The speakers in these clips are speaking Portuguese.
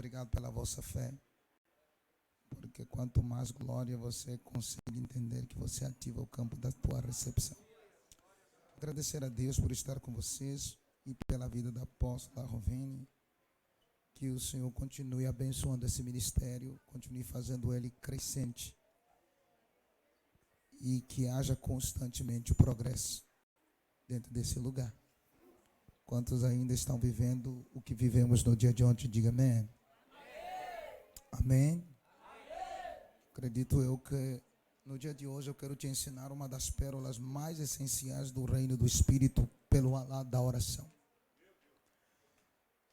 Obrigado pela vossa fé, porque quanto mais glória você consegue entender que você ativa o campo da tua recepção. Agradecer a Deus por estar com vocês e pela vida da apóstola Rovene. Que o Senhor continue abençoando esse ministério, continue fazendo ele crescente e que haja constantemente o progresso dentro desse lugar. Quantos ainda estão vivendo o que vivemos no dia de ontem, diga amém. Amém. Acredito eu que no dia de hoje eu quero te ensinar uma das pérolas mais essenciais do reino do Espírito pelo lado da oração.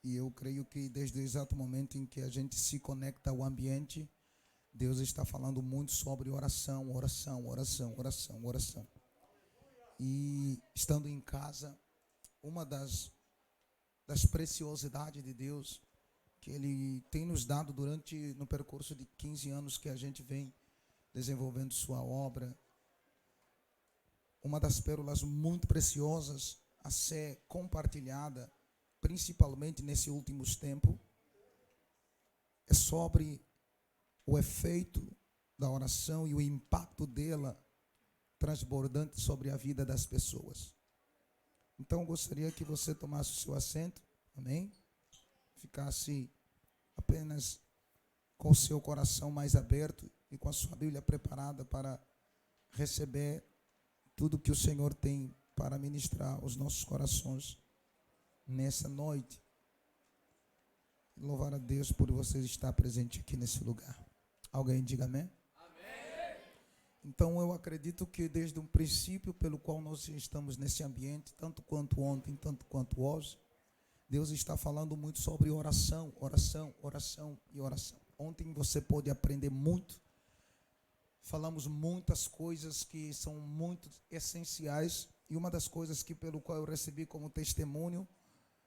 E eu creio que desde o exato momento em que a gente se conecta ao ambiente, Deus está falando muito sobre oração, oração, oração, oração, oração. E estando em casa, uma das preciosidades de Deus que Ele tem nos dado no percurso de 15 anos que a gente vem desenvolvendo sua obra, uma das pérolas muito preciosas a ser compartilhada, principalmente nesses últimos tempos, é sobre o efeito da oração e o impacto dela transbordante sobre a vida das pessoas. Então, eu gostaria que você tomasse o seu assento, amém? Ficasse apenas com o seu coração mais aberto e com a sua Bíblia preparada para receber tudo que o Senhor tem para ministrar aos nossos corações nessa noite. Louvar a Deus por você estar presente aqui nesse lugar. Alguém diga amém? Amém. Então eu acredito que desde o princípio pelo qual nós estamos nesse ambiente, tanto quanto ontem, tanto quanto hoje, Deus está falando muito sobre oração, oração, oração e oração. Ontem você pôde aprender muito. Falamos muitas coisas que são muito essenciais. E uma das coisas que pelo qual eu recebi como testemunho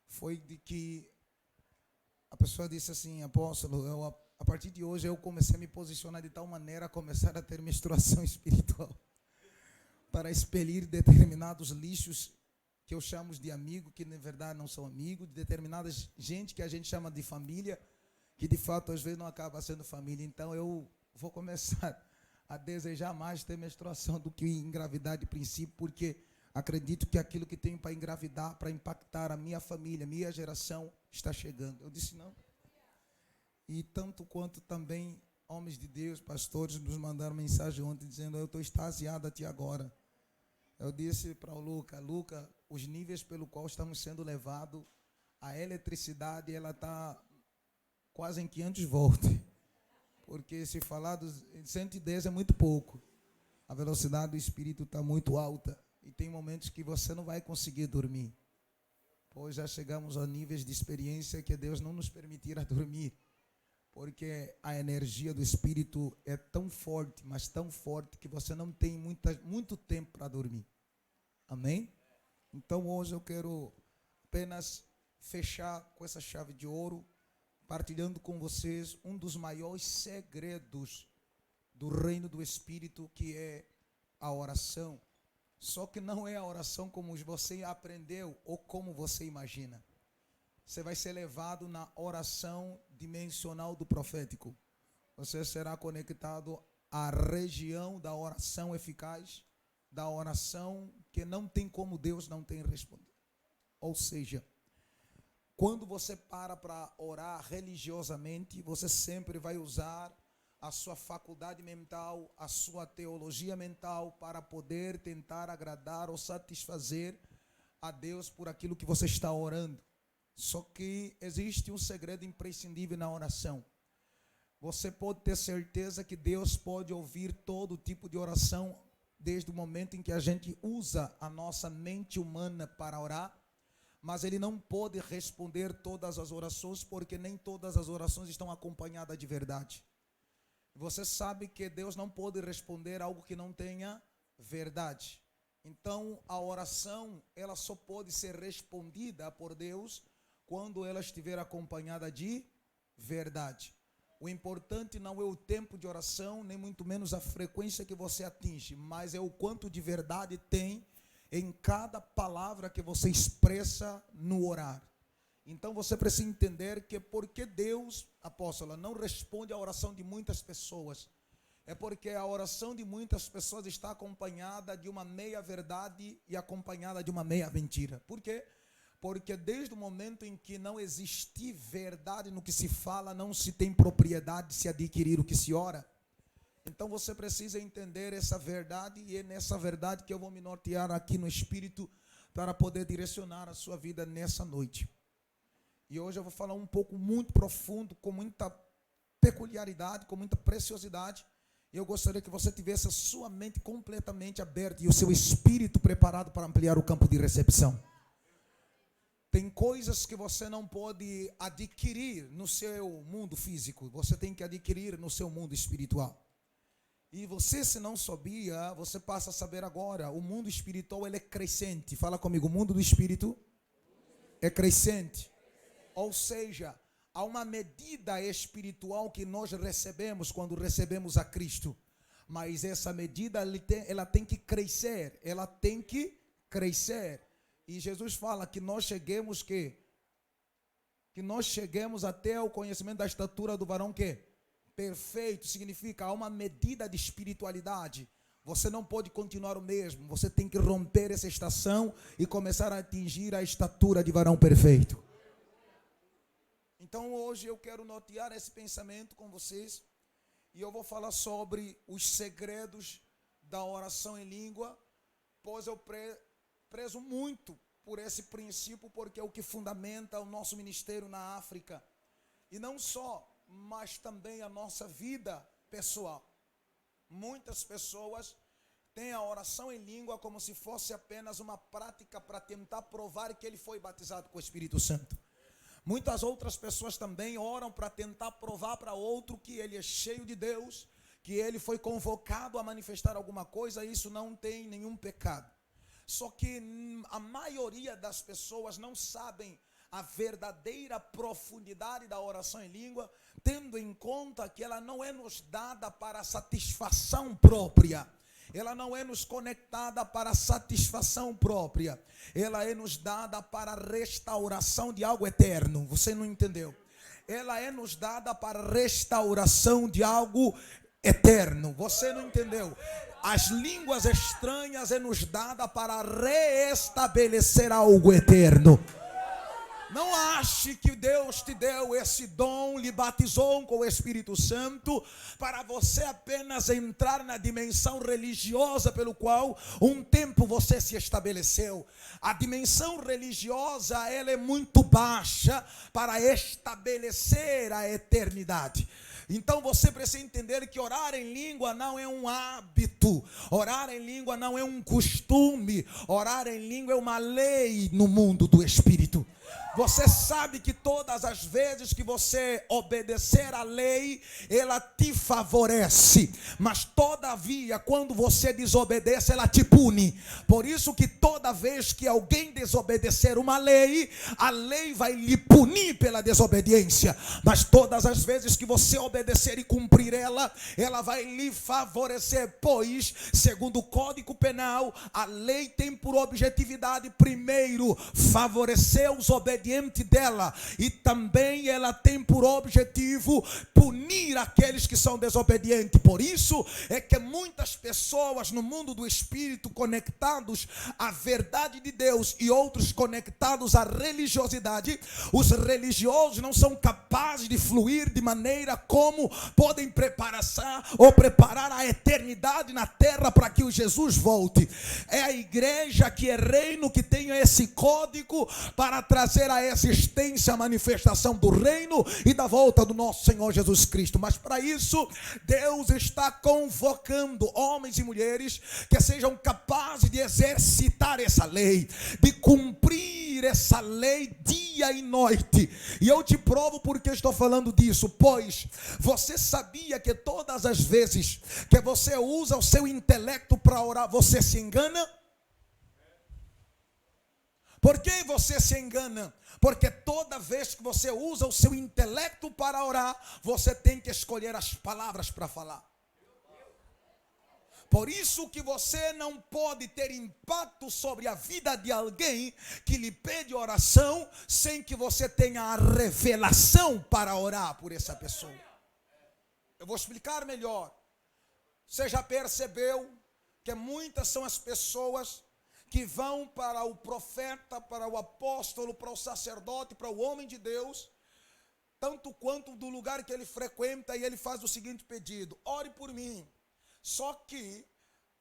foi de que a pessoa disse assim: apóstolo, a partir de hoje eu comecei a me posicionar de tal maneira a começar a ter menstruação espiritual para expelir determinados lixos que eu chamo de amigo, que na verdade não são amigos, de determinadas gente que a gente chama de família, que de fato às vezes não acaba sendo família. Então eu vou começar a desejar mais ter menstruação do que engravidar de princípio, porque acredito que aquilo que tenho para engravidar, para impactar a minha família, a minha geração, está chegando. Eu disse não. E tanto quanto também homens de Deus, pastores, nos mandaram mensagem ontem dizendo: eu estou extasiado até agora. Eu disse para o Luca, os níveis pelo qual estamos sendo levados, a eletricidade, ela está quase em 500 volts. Porque se falar dos 110 é muito pouco. A velocidade do espírito está muito alta. E tem momentos que você não vai conseguir dormir. Pois já chegamos a níveis de experiência que Deus não nos permitirá dormir. Porque a energia do espírito é tão forte, mas tão forte, que você não tem muito tempo para dormir. Amém? Então hoje eu quero apenas fechar com essa chave de ouro, partilhando com vocês um dos maiores segredos do reino do Espírito, que é a oração. Só que não é a oração como você aprendeu ou como você imagina. Você vai ser levado na oração dimensional do profético. Você será conectado à região da oração eficaz, da oração que não tem como Deus não tem respondido. Ou seja, quando você para orar religiosamente, você sempre vai usar a sua faculdade mental, a sua teologia mental para poder tentar agradar ou satisfazer a Deus por aquilo que você está orando. Só que existe um segredo imprescindível na oração. Você pode ter certeza que Deus pode ouvir todo tipo de oração desde o momento em que a gente usa a nossa mente humana para orar, mas Ele não pode responder todas as orações, porque nem todas as orações estão acompanhadas de verdade. Você sabe que Deus não pode responder algo que não tenha verdade. Então, a oração, ela só pode ser respondida por Deus quando ela estiver acompanhada de verdade. O importante não é o tempo de oração, nem muito menos a frequência que você atinge, mas é o quanto de verdade tem em cada palavra que você expressa no orar. Então você precisa entender que porque Deus, apóstola, não responde à oração de muitas pessoas, é porque a oração de muitas pessoas está acompanhada de uma meia verdade e acompanhada de uma meia mentira. Por quê? Porque desde o momento em que não existe verdade no que se fala, não se tem propriedade de se adquirir o que se ora. Então você precisa entender essa verdade, e é nessa verdade que eu vou me nortear aqui no Espírito para poder direcionar a sua vida nessa noite. E hoje eu vou falar um pouco muito profundo, com muita peculiaridade, com muita preciosidade. E eu gostaria que você tivesse a sua mente completamente aberta e o seu espírito preparado para ampliar o campo de recepção. Tem coisas que você não pode adquirir no seu mundo físico, você tem que adquirir no seu mundo espiritual. E você, se não sabia, você passa a saber agora. O mundo espiritual, ele é crescente. Fala comigo, o mundo do espírito é crescente. Ou seja, há uma medida espiritual que nós recebemos quando recebemos a Cristo. Mas essa medida, ela tem que crescer. Ela tem que crescer. E Jesus fala que nós cheguemos até o conhecimento da estatura do varão perfeito. Significa, há uma medida de espiritualidade. Você não pode continuar o mesmo. Você tem que romper essa estação e começar a atingir a estatura de varão perfeito. Então hoje eu quero nortear esse pensamento com vocês. E eu vou falar sobre os segredos da oração em língua. Pois eu prezo muito por esse princípio, porque é o que fundamenta o nosso ministério na África. E não só, mas também a nossa vida pessoal. Muitas pessoas têm a oração em língua como se fosse apenas uma prática para tentar provar que ele foi batizado com o Espírito Santo. Muitas outras pessoas também oram para tentar provar para outro que ele é cheio de Deus, que ele foi convocado a manifestar alguma coisa. Isso não tem nenhum pecado. Só que a maioria das pessoas não sabem a verdadeira profundidade da oração em língua, tendo em conta que ela não é nos dada para satisfação própria. Ela não é nos conectada para satisfação própria. Ela é nos dada para restauração de algo eterno. Você não entendeu? Ela é nos dada para restauração de algo eterno. Você não entendeu? As línguas estranhas é nos dada para reestabelecer algo eterno. Não ache que Deus te deu esse dom, lhe batizou com o Espírito Santo, para você apenas entrar na dimensão religiosa pelo qual um tempo você se estabeleceu. A dimensão religiosa, ela é muito baixa para estabelecer a eternidade. Então você precisa entender que orar em língua não é um hábito, orar em língua não é um costume, orar em língua é uma lei no mundo do Espírito. Você sabe que todas as vezes que você obedecer à lei, ela te favorece. Mas todavia, quando você desobedece, ela te pune. Por isso que toda vez que alguém desobedecer uma lei, a lei vai lhe punir pela desobediência. Mas todas as vezes que você obedecer e cumprir ela, ela vai lhe favorecer. Pois, segundo o Código Penal, a lei tem por objetividade, primeiro, favorecer os obedientes dela, e também ela tem por objetivo punir aqueles que são desobedientes. Por isso é que muitas pessoas no mundo do Espírito, conectados à verdade de Deus, e outros conectados à religiosidade, os religiosos não são capazes de fluir de maneira como podem preparar a eternidade na terra para que o Jesus volte. É a igreja que é reino que tem esse código para trazer a existência, a manifestação do reino e da volta do nosso Senhor Jesus Cristo. Mas para isso, Deus está convocando homens e mulheres que sejam capazes de exercitar essa lei, de cumprir essa lei dia e noite. E eu te provo porque estou falando disso. Pois você sabia que todas as vezes que você usa o seu intelecto para orar, você se engana? Por que você se engana? Porque toda vez que você usa o seu intelecto para orar, você tem que escolher as palavras para falar. Por isso que você não pode ter impacto sobre a vida de alguém que lhe pede oração sem que você tenha a revelação para orar por essa pessoa. Eu vou explicar melhor. Você já percebeu que muitas são as pessoas que vão para o profeta, para o apóstolo, para o sacerdote, para o homem de Deus, tanto quanto do lugar que ele frequenta, e ele faz o seguinte pedido: ore por mim. Só que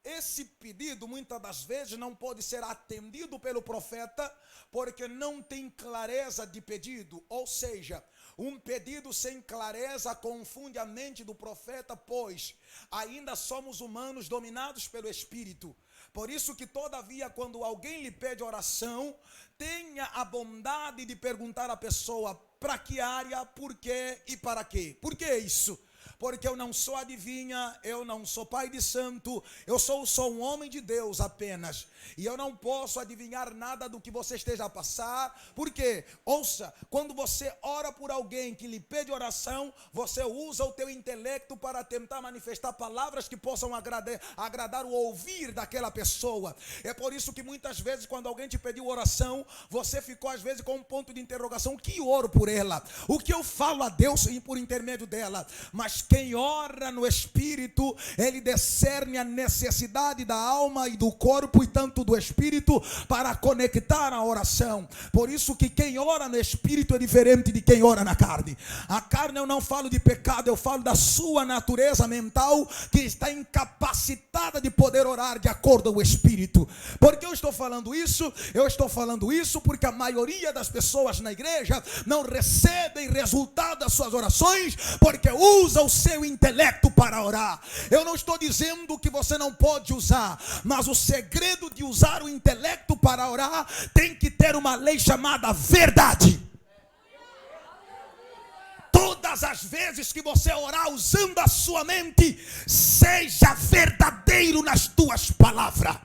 esse pedido muitas das vezes não pode ser atendido pelo profeta, porque não tem clareza de pedido. Ou seja, um pedido sem clareza confunde a mente do profeta, pois ainda somos humanos dominados pelo Espírito. Por isso que todavia, quando alguém lhe pede oração, tenha a bondade de perguntar à pessoa: para que área, por quê e para quê? Por que isso? Porque eu não sou adivinha, eu não sou pai de santo, eu sou só um homem de Deus apenas. E eu não posso adivinhar nada do que você esteja a passar. Por quê? Ouça, quando você ora por alguém que lhe pede oração, você usa o teu intelecto para tentar manifestar palavras que possam agradar o ouvir daquela pessoa. É por isso que muitas vezes, quando alguém te pediu oração, você ficou às vezes com um ponto de interrogação: o que oro por ela? O que eu falo a Deus por intermédio dela? Mas quem ora no Espírito, ele discerne a necessidade da alma e do corpo, e tanto do Espírito, para conectar a oração. Por isso que quem ora no Espírito é diferente de quem ora na carne. A carne, eu não falo de pecado, eu falo da sua natureza mental, que está incapacitada de poder orar de acordo com o Espírito. Por que eu estou falando isso? Eu estou falando isso porque a maioria das pessoas na igreja não recebem resultado das suas orações, porque usa o seu intelecto para orar. Eu não estou dizendo que você não pode usar, mas o segredo de usar o intelecto para orar tem que ter uma lei chamada verdade. Todas as vezes que você orar usando a sua mente, seja verdadeiro nas tuas palavras.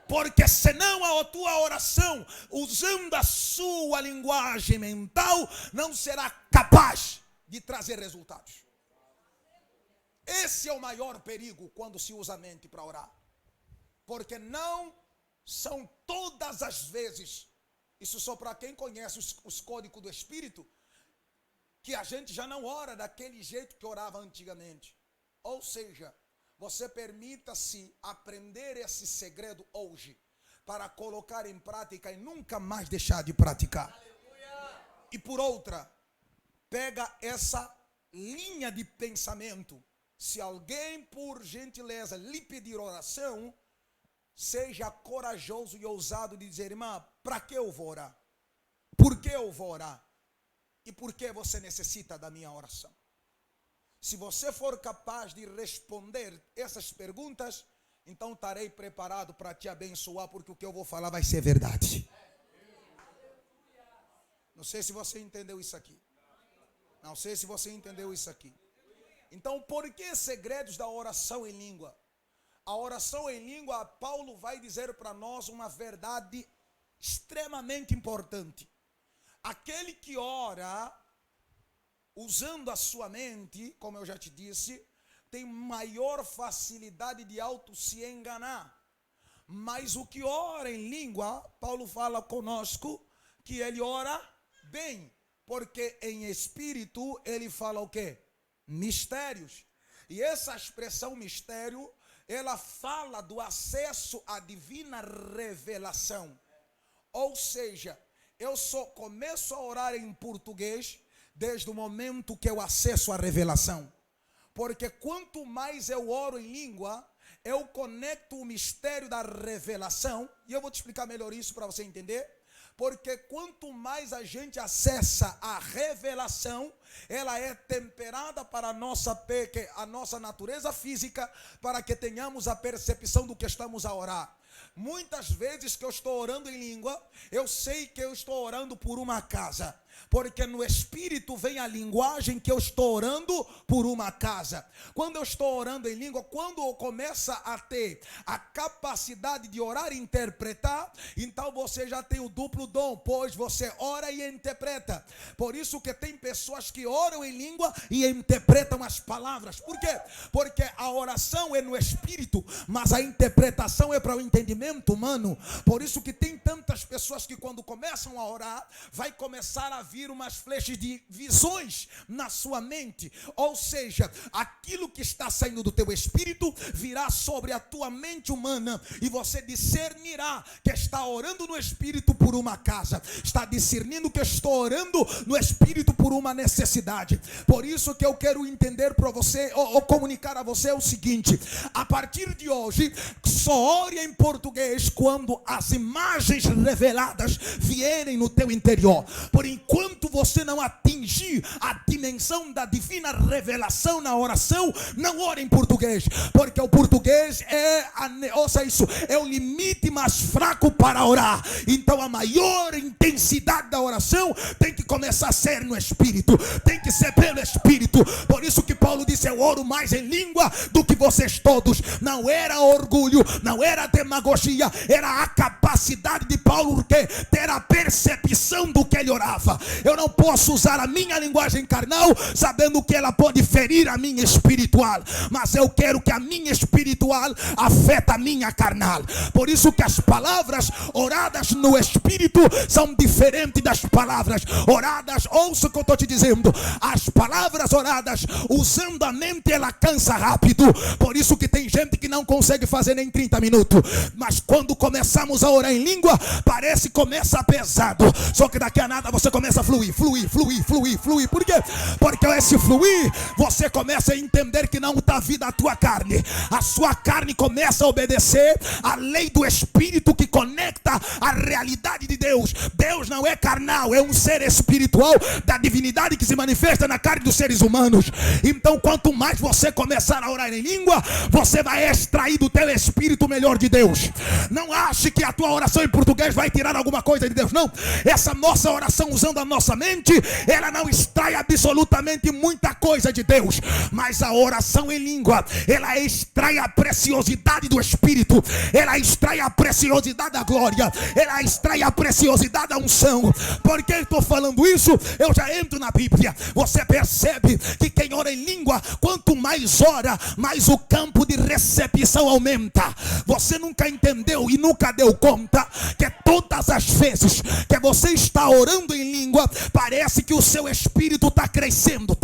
Porque senão a tua oração, usando a sua linguagem mental, não será capaz de trazer resultados. Esse é o maior perigo quando se usa a mente para orar. Porque não são todas as vezes, isso só para quem conhece os códigos do Espírito, que a gente já não ora daquele jeito que orava antigamente. Ou seja, você permita-se aprender esse segredo hoje, para colocar em prática e nunca mais deixar de praticar. Aleluia. E por outra, pega essa linha de pensamento. Se alguém, por gentileza, lhe pedir oração, seja corajoso e ousado de dizer: irmã, para que eu vou orar? Por que eu vou orar? E por que você necessita da minha oração? Se você for capaz de responder essas perguntas, então estarei preparado para te abençoar, porque o que eu vou falar vai ser verdade. Não sei se você entendeu isso aqui. Não sei se você entendeu isso aqui. Então, por que segredos da oração em língua? A oração em língua, Paulo vai dizer para nós uma verdade extremamente importante. Aquele que ora usando a sua mente, como eu já te disse, tem maior facilidade de se enganar. Mas o que ora em língua, Paulo fala conosco que ele ora bem, porque em espírito ele fala o quê? Mistérios. E essa expressão mistério, ela fala do acesso à divina revelação. Ou seja, eu só começo a orar em português desde o momento que eu acesso a revelação. Porque quanto mais eu oro em língua, eu conecto o mistério da revelação. E eu vou te explicar melhor isso para você entender. Porque quanto mais a gente acessa a revelação, ela é temperada para a nossa natureza física, para que tenhamos a percepção do que estamos a orar. Muitas vezes que eu estou orando em língua, eu sei que eu estou orando por uma casa. Porque no espírito vem a linguagem que eu estou orando por uma casa. Quando eu estou orando em língua, quando eu começo a ter a capacidade de orar e interpretar, então você já tem o duplo dom, pois você ora e interpreta. Por isso que tem pessoas que oram em língua e interpretam as palavras. Por quê? Porque a oração é no espírito, mas a interpretação é para o entendimento humano. Por isso que tem tantas pessoas que quando começam a orar, vai começar a vir umas flechas de visões na sua mente. Ou seja, aquilo que está saindo do teu espírito virá sobre a tua mente humana e você discernirá que está orando no espírito por uma casa. Está discernindo que estou orando no espírito por uma necessidade. Por isso que eu quero entender para você, ou comunicar a você o seguinte: a partir de hoje, só ore em português quando as imagens reveladas vierem no teu interior. Por enquanto você não atingir a dimensão da divina revelação na oração, não ore em português, porque o português ouça isso, é o limite mais fraco para orar. Então a maior intensidade da oração tem que começar a ser no espírito, tem que ser pelo espírito. Por isso que Paulo disse: eu oro mais em língua do que vocês todos. Não era orgulho, não era demagogia, era a capacidade de Paulo, porque ter a percepção do que ele orava. Eu não posso usar a minha linguagem carnal sabendo que ela pode ferir a minha espiritual, mas eu quero que a minha espiritual afeta a minha carnal. Por isso que as palavras oradas no espírito são diferentes das palavras oradas, ouça o que eu estou te dizendo, as palavras oradas usando a mente, ela cansa rápido. Por isso que tem gente que não consegue fazer nem 30 minutos, mas quando começamos a orar em língua, parece que começa pesado, só que daqui a nada você começa a fluir. Por quê? Porque esse fluir, você começa a entender que não está vida a tua carne, a sua carne começa a obedecer a lei do espírito que conecta a realidade de Deus. Deus não é carnal, é um ser espiritual da divindade que se manifesta na carne dos seres humanos. Então quanto mais você começar a orar em língua, você vai extrair do teu espírito o melhor de Deus. Não ache que a tua oração em português vai tirar alguma coisa de Deus, não. Essa nossa oração usando a nossa mente, ela não extrai absolutamente muita coisa de Deus, mas a oração em língua, ela extrai a preciosidade do espírito, ela extrai a preciosidade da glória, ela extrai a preciosidade da unção. Por que eu estou falando isso? Eu já entro na Bíblia. Você percebe que quem ora em língua, quanto mais ora, mais o campo de recepção aumenta. Você nunca entendeu e nunca deu conta que todas as vezes que você está orando em língua, parece que o seu espírito está crescendo.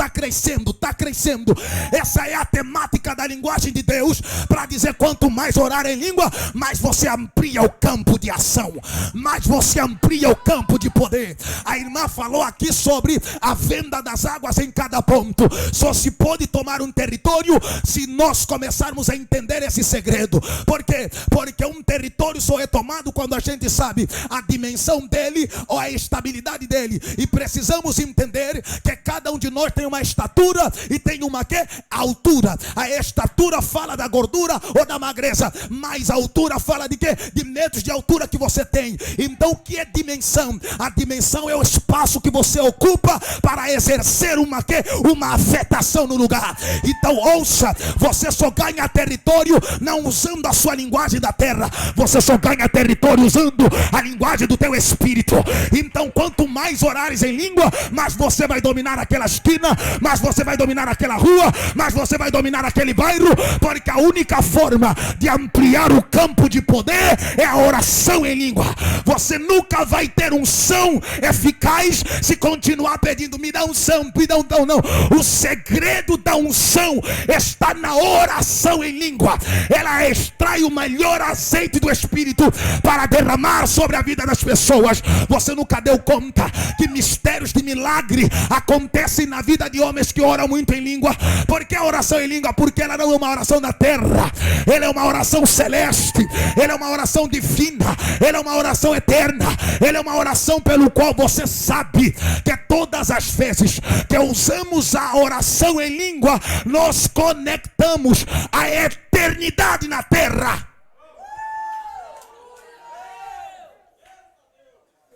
Essa é a temática da linguagem de Deus, para dizer: quanto mais orar em língua, mais você amplia o campo de ação, mais você amplia o campo de poder. A irmã falou aqui sobre a venda das águas em cada ponto. Só se pode tomar um território se nós começarmos a entender esse segredo. Por quê? Porque um território só é tomado quando a gente sabe a dimensão dele ou a estabilidade dele. E precisamos entender que cada um de nós tem uma estatura e tem uma altura. A estatura fala da gordura ou da magreza, mas a altura fala de quê? De metros de altura que você tem. Então o que é dimensão? A dimensão é o espaço que você ocupa para exercer uma afetação no lugar. Então ouça, você só ganha território não usando a sua linguagem da terra, você só ganha território usando a linguagem do teu espírito. Então quanto mais orares em língua, mais você vai dominar aquela esquina, mais você vai dominar aquela rua, mais você vai dominar aquele bairro, porque a única forma de ampliar o campo de poder é a oração em língua. Você nunca vai ter unção eficaz se continuar pedindo: me dá unção, me dá unção. Não, o segredo da unção está na oração em língua. Ela extrai o melhor azeite do espírito para derramar sobre a vida das pessoas. Você nunca deu conta que mistérios de milagre acontecem na vida de homens que oram muito em língua? Por que a oração em língua? Porque ela não é uma oração da terra, ela é uma oração celeste, ela é uma oração divina, ela é uma oração eterna, ela é uma oração pelo qual você sabe que todas as vezes que usamos a oração em língua, nós conectamos a eternidade na terra.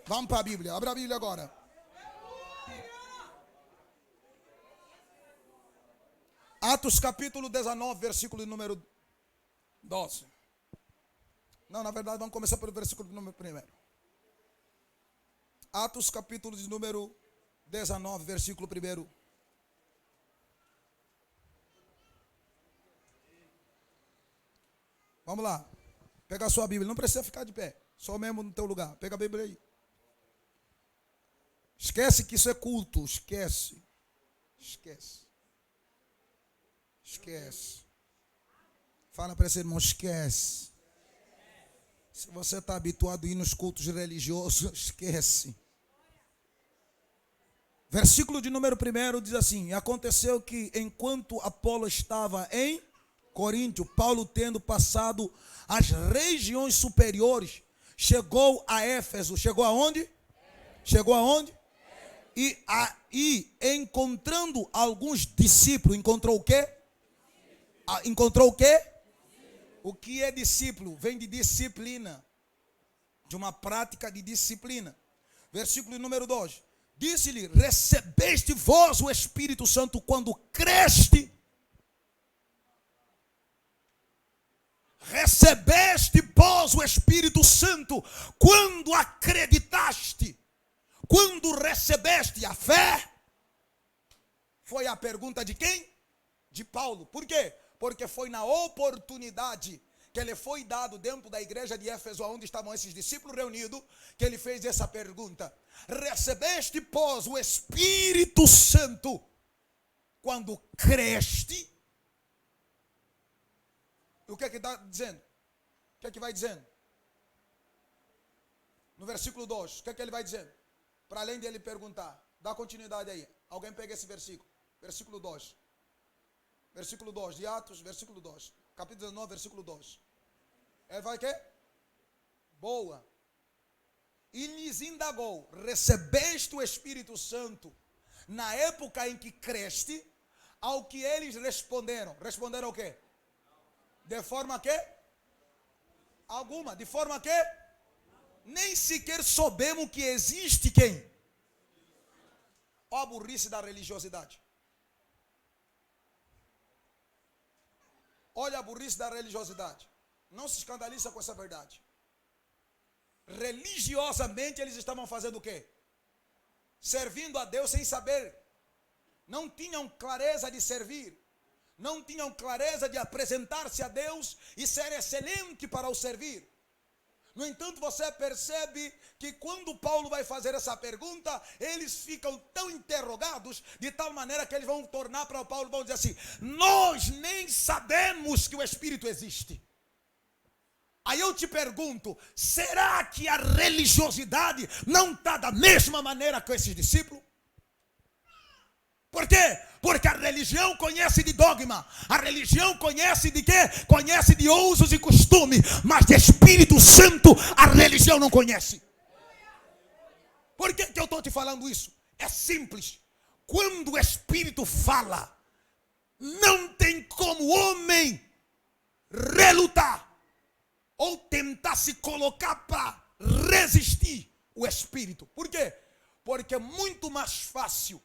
Vamos para a Bíblia, abra a Bíblia agora. Atos capítulo 19, versículo número 12. Não, na verdade, vamos começar pelo versículo número 1. Atos capítulo de número 19, versículo 1. Vamos lá. Pega a sua Bíblia. Não precisa ficar de pé. Só mesmo no teu lugar. Pega a Bíblia aí. Esquece que isso é culto. Esquece. Esquece. Esquece. Fala para esse irmão, esquece. Se você está habituado a ir nos cultos religiosos, esquece. Versículo de número 1 diz assim: e aconteceu que enquanto Apolo estava em Coríntio, Paulo, tendo passado as regiões superiores, chegou a Éfeso. Chegou aonde? Chegou aonde? E encontrando alguns discípulos, encontrou o quê? Encontrou o quê? O que é discípulo? Vem de disciplina, de uma prática de disciplina. Versículo número 2. Disse-lhe: recebeste vós o Espírito Santo quando creste? Recebeste vós o Espírito Santo quando acreditaste? Quando recebeste a fé? Foi a pergunta de quem? De Paulo. Por quê? Porque foi na oportunidade que ele foi dado dentro da igreja de Éfeso, onde estavam esses discípulos reunidos, que ele fez essa pergunta: recebeste, pois, o Espírito Santo quando creste? E o que é que está dizendo? O que é que vai dizendo? No versículo 2, o que é que ele vai dizendo? Para além de ele perguntar, dá continuidade aí. Alguém pega esse versículo. Versículo 2. Versículo 2 de Atos, versículo 2. Capítulo 19, versículo 2. Ele vai o quê? Boa. E lhes indagou: recebeste o Espírito Santo na época em que creste? Ao que eles responderam. Responderam o quê? De forma que? Alguma. De forma que? Nem sequer soubemos que existe quem? Ó a burrice da religiosidade. Olha a burrice da religiosidade. Não se escandaliza com essa verdade. Religiosamente eles estavam fazendo o quê? Servindo a Deus sem saber. Não tinham clareza de servir. Não tinham clareza de apresentar-se a Deus e ser excelente para o servir. No entanto, você percebe que quando Paulo vai fazer essa pergunta, eles ficam tão interrogados, de tal maneira que eles vão tornar para o Paulo, vão dizer assim: nós nem sabemos que o Espírito existe. Aí eu te pergunto, será que a religiosidade não está da mesma maneira com esses discípulos? Por quê? Porque a religião conhece de dogma. A religião conhece de quê? Conhece de usos e costumes. Mas de Espírito Santo a religião não conhece. Por que eu estou te falando isso? É simples. Quando o Espírito fala, não tem como o homem relutar ou tentar se colocar para resistir o Espírito. Por quê? Porque é muito mais fácil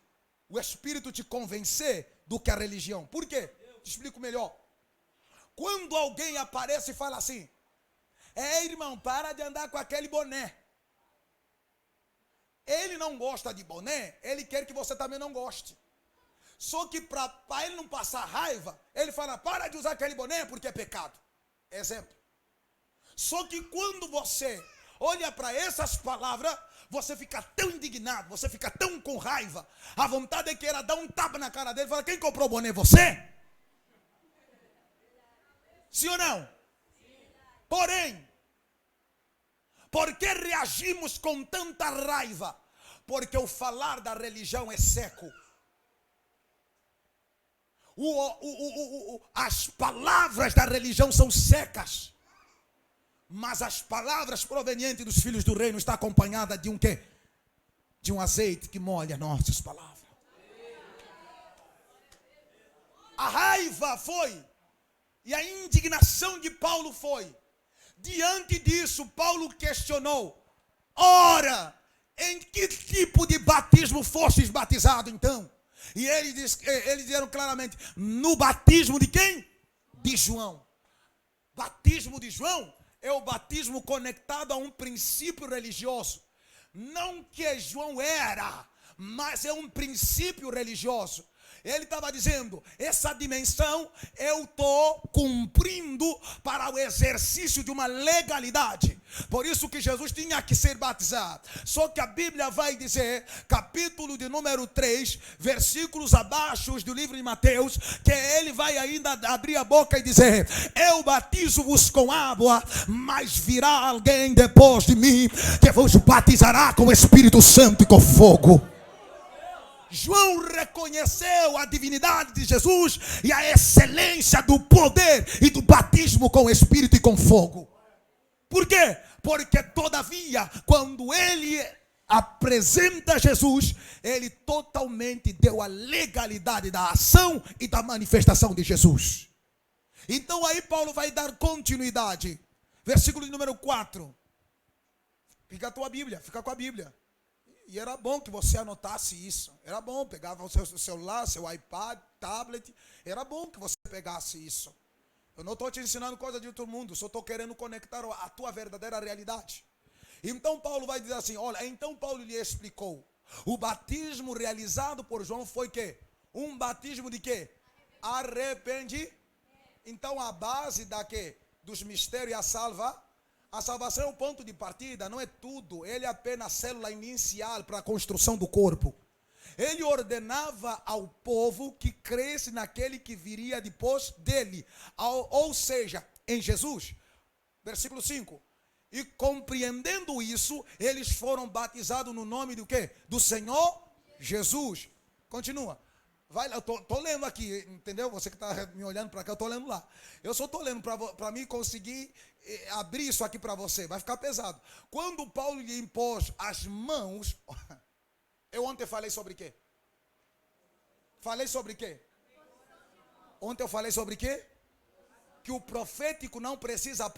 o Espírito te convencer do que a religião. Por quê? Te explico melhor. Quando alguém aparece e fala assim: irmão, para de andar com aquele boné. Ele não gosta de boné, ele quer que você também não goste. Só que para ele não passar raiva, ele fala: para de usar aquele boné porque é pecado. Exemplo. Só que quando você olha para essas palavras, você fica tão indignado, você fica tão com raiva. A vontade é que era dar um tapa na cara dele e falar: quem comprou o boné? Você? Sim ou não? Porém, por que reagimos com tanta raiva? Porque o falar da religião é seco. As palavras da religião são secas. Mas as palavras provenientes dos filhos do reino estão acompanhadas de um quê? De um azeite que molha nossas palavras. A raiva foi, e a indignação de Paulo foi. Diante disso, Paulo questionou: ora, em que tipo de batismo fostes batizado então? E eles disseram claramente, no batismo de quem? De João. Batismo de João é o batismo conectado a um princípio religioso. Não que João era, mas é um princípio religioso. Ele estava dizendo, essa dimensão eu estou cumprindo para o exercício de uma legalidade. Por isso que Jesus tinha que ser batizado. Só que a Bíblia vai dizer, capítulo de número 3, versículos abaixo do livro de Mateus, que ele vai ainda abrir a boca e dizer, eu batizo-vos com água, mas virá alguém depois de mim, que vos batizará com o Espírito Santo e com fogo. João reconheceu a divindade de Jesus e a excelência do poder e do batismo com o Espírito e com fogo. Por quê? Porque todavia, quando ele apresenta Jesus, ele totalmente deu a legalidade da ação e da manifestação de Jesus. Então aí Paulo vai dar continuidade. Versículo número 4. Fica com a Bíblia. E era bom que você anotasse isso. Era bom, pegava o seu celular, seu iPad, tablet. Era bom que você pegasse isso. Eu não estou te ensinando coisa de outro mundo. Só estou querendo conectar a tua verdadeira realidade. Então Paulo vai dizer assim, olha, então Paulo lhe explicou. O batismo realizado por João foi que? Um batismo de quê? Arrependimento. Então a base da quê? Dos mistérios e a salvação é o ponto de partida, não é tudo. Ele é apenas a célula inicial para a construção do corpo. Ele ordenava ao povo que cresce naquele que viria depois dele. Ou seja, em Jesus. Versículo 5. E compreendendo isso, eles foram batizados no nome do quê? Do Senhor Jesus. Continua. Vai lá, eu estou lendo aqui, entendeu? Você que está me olhando para cá, eu estou lendo lá. Eu só estou lendo para mim conseguir abrir isso aqui para você. Vai ficar pesado. Quando Paulo lhe impôs as mãos, eu ontem falei sobre quê? Falei sobre quê? Ontem eu falei sobre quê? Que o profético não precisa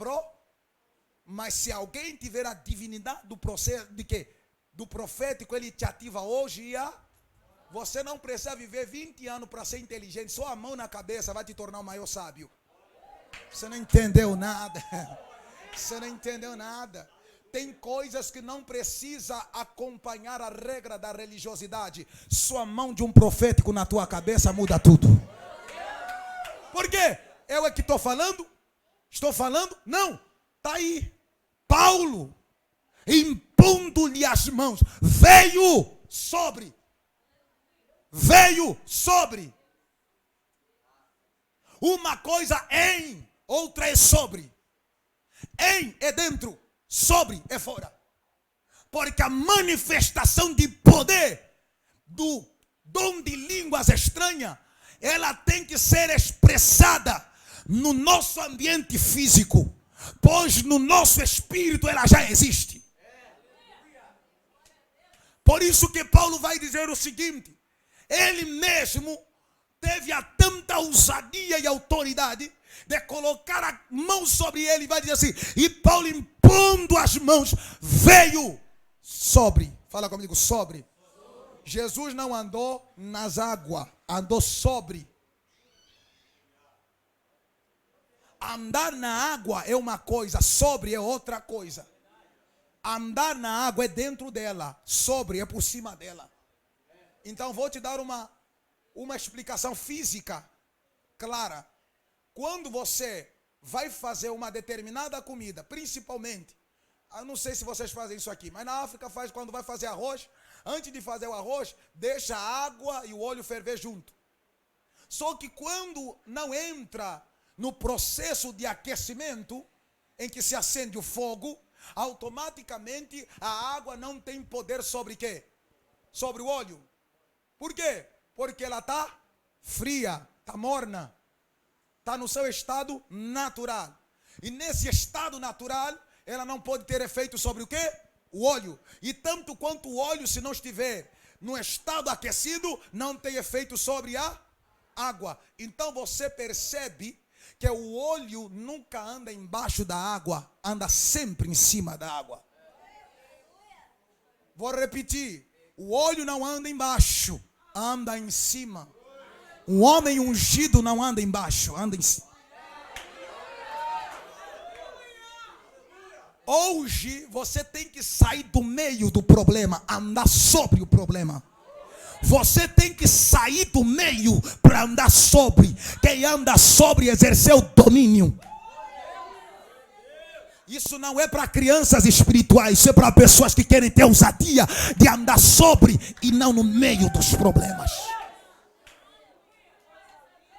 mas se alguém tiver a divindade do processo de quê? Do profético, ele te ativa hoje e você não precisa viver 20 anos para ser inteligente. Só a mão na cabeça vai te tornar o maior sábio. Você não entendeu nada. Você não entendeu nada. Tem coisas que não precisa acompanhar a regra da religiosidade. Só a mão de um profético na tua cabeça muda tudo. Por quê? Eu é que estou falando? Estou falando? Não. Está aí. Paulo, impondo-lhe as mãos, veio sobre. Uma coisa em, outra é sobre. Em é dentro, sobre é fora. Porque a manifestação de poder do dom de línguas estranhas, ela tem que ser expressada no nosso ambiente físico, pois no nosso espírito ela já existe. Por isso que Paulo vai dizer o seguinte, ele mesmo teve a tanta ousadia e autoridade de colocar a mão sobre ele e vai dizer assim, e Paulo impondo as mãos, veio sobre. Fala comigo, sobre. Jesus não andou nas águas, andou sobre. Andar na água é uma coisa, sobre é outra coisa. Andar na água é dentro dela, sobre é por cima dela. Então vou te dar uma explicação física clara. Quando você vai fazer uma determinada comida, principalmente, eu não sei se vocês fazem isso aqui, mas na África faz quando vai fazer arroz, antes de fazer o arroz, deixa a água e o óleo ferver junto. Só que quando não entra no processo de aquecimento, em que se acende o fogo, automaticamente a água não tem poder sobre quê? Sobre o óleo. Por quê? Porque ela está fria, está morna, está no seu estado natural. E nesse estado natural, ela não pode ter efeito sobre o quê? O óleo. E tanto quanto o óleo, se não estiver no estado aquecido, não tem efeito sobre a água. Então você percebe que o óleo nunca anda embaixo da água, anda sempre em cima da água. Vou repetir, o óleo não anda embaixo, anda em cima. Um homem ungido não anda embaixo, anda em cima. Hoje você tem que sair do meio do problema, andar sobre o problema. Você tem que sair do meio para andar sobre. Quem anda sobre exerceu domínio. Isso não é para crianças espirituais, isso é para pessoas que querem ter ousadia de andar sobre e não no meio dos problemas.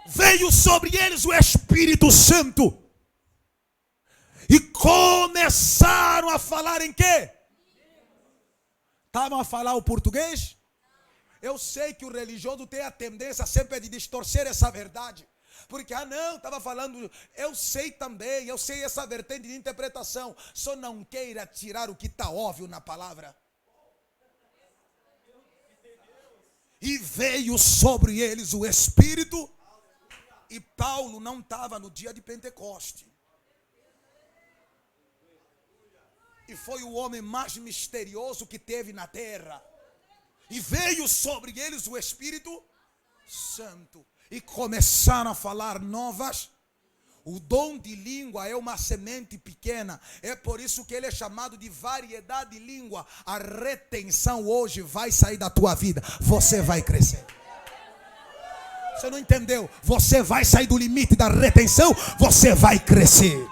Veio sobre eles o Espírito Santo e começaram a falar em quê? Estavam a falar o português? Eu sei que o religioso tem a tendência sempre de distorcer essa verdade. Porque, não, estava falando, eu sei também, eu sei essa vertente de interpretação. Só não queira tirar o que está óbvio na palavra. E veio sobre eles o Espírito. E Paulo não estava no dia de Pentecoste. E foi o homem mais misterioso que teve na terra. E veio sobre eles o Espírito Santo. E começaram a falar novas. O dom de língua é uma semente pequena. É por isso que ele é chamado de variedade de língua. A retenção hoje vai sair da tua vida. Você vai crescer. Você não entendeu? Você vai sair do limite da retenção. Você vai crescer.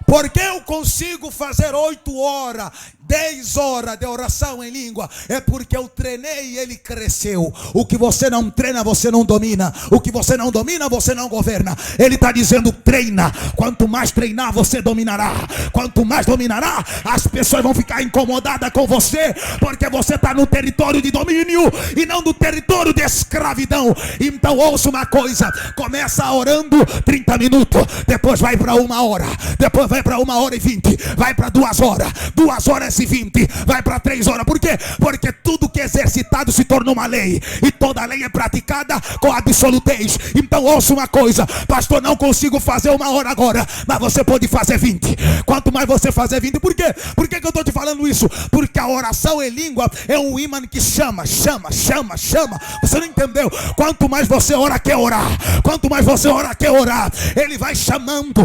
Porque eu consigo fazer 8 horas, 10 horas de oração em língua. É porque eu treinei e ele cresceu. O que você não treina, você não domina. O que você não domina, você não governa. Ele está dizendo, treina. Quanto mais treinar, você dominará. Quanto mais dominará, as pessoas vão ficar incomodadas com você. Porque você está no território de domínio e não no território de escravidão. Então ouça uma coisa. Começa orando 30 minutos. Depois vai para 1 hora. Depois vai para 1h20, vai para 2 horas, 2h20, vai para 3 horas. Por quê? Porque tudo que é exercitado se tornou uma lei, e toda lei é praticada com absolutez. Então ouça uma coisa, pastor, não consigo fazer 1 hora agora, mas você pode fazer 20. Quanto mais você fazer 20, por quê? Por que eu estou te falando isso? Porque a oração em língua é um ímã que chama. Você não entendeu? Quanto mais você ora, quer orar. Quanto mais você ora, quer orar. Ele vai chamando.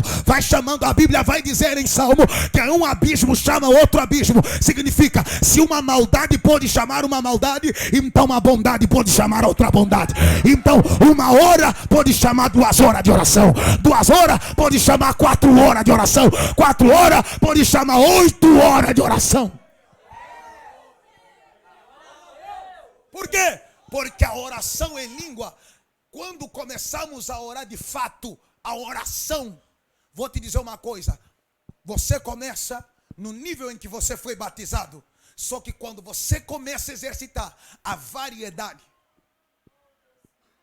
A Bíblia vai dizer em Salmo que um abismo chama outro abismo. Significa, se uma maldade pode chamar uma maldade, então uma bondade pode chamar outra bondade. Então 1 hora pode chamar 2 horas de oração. 2 horas pode chamar 4 horas de oração. 4 horas pode chamar 8 horas de oração. Por quê? Porque a oração em língua, quando começamos a orar de fato, a oração, vou te dizer uma coisa. Você começa no nível em que você foi batizado. Só que quando você começa a exercitar a variedade,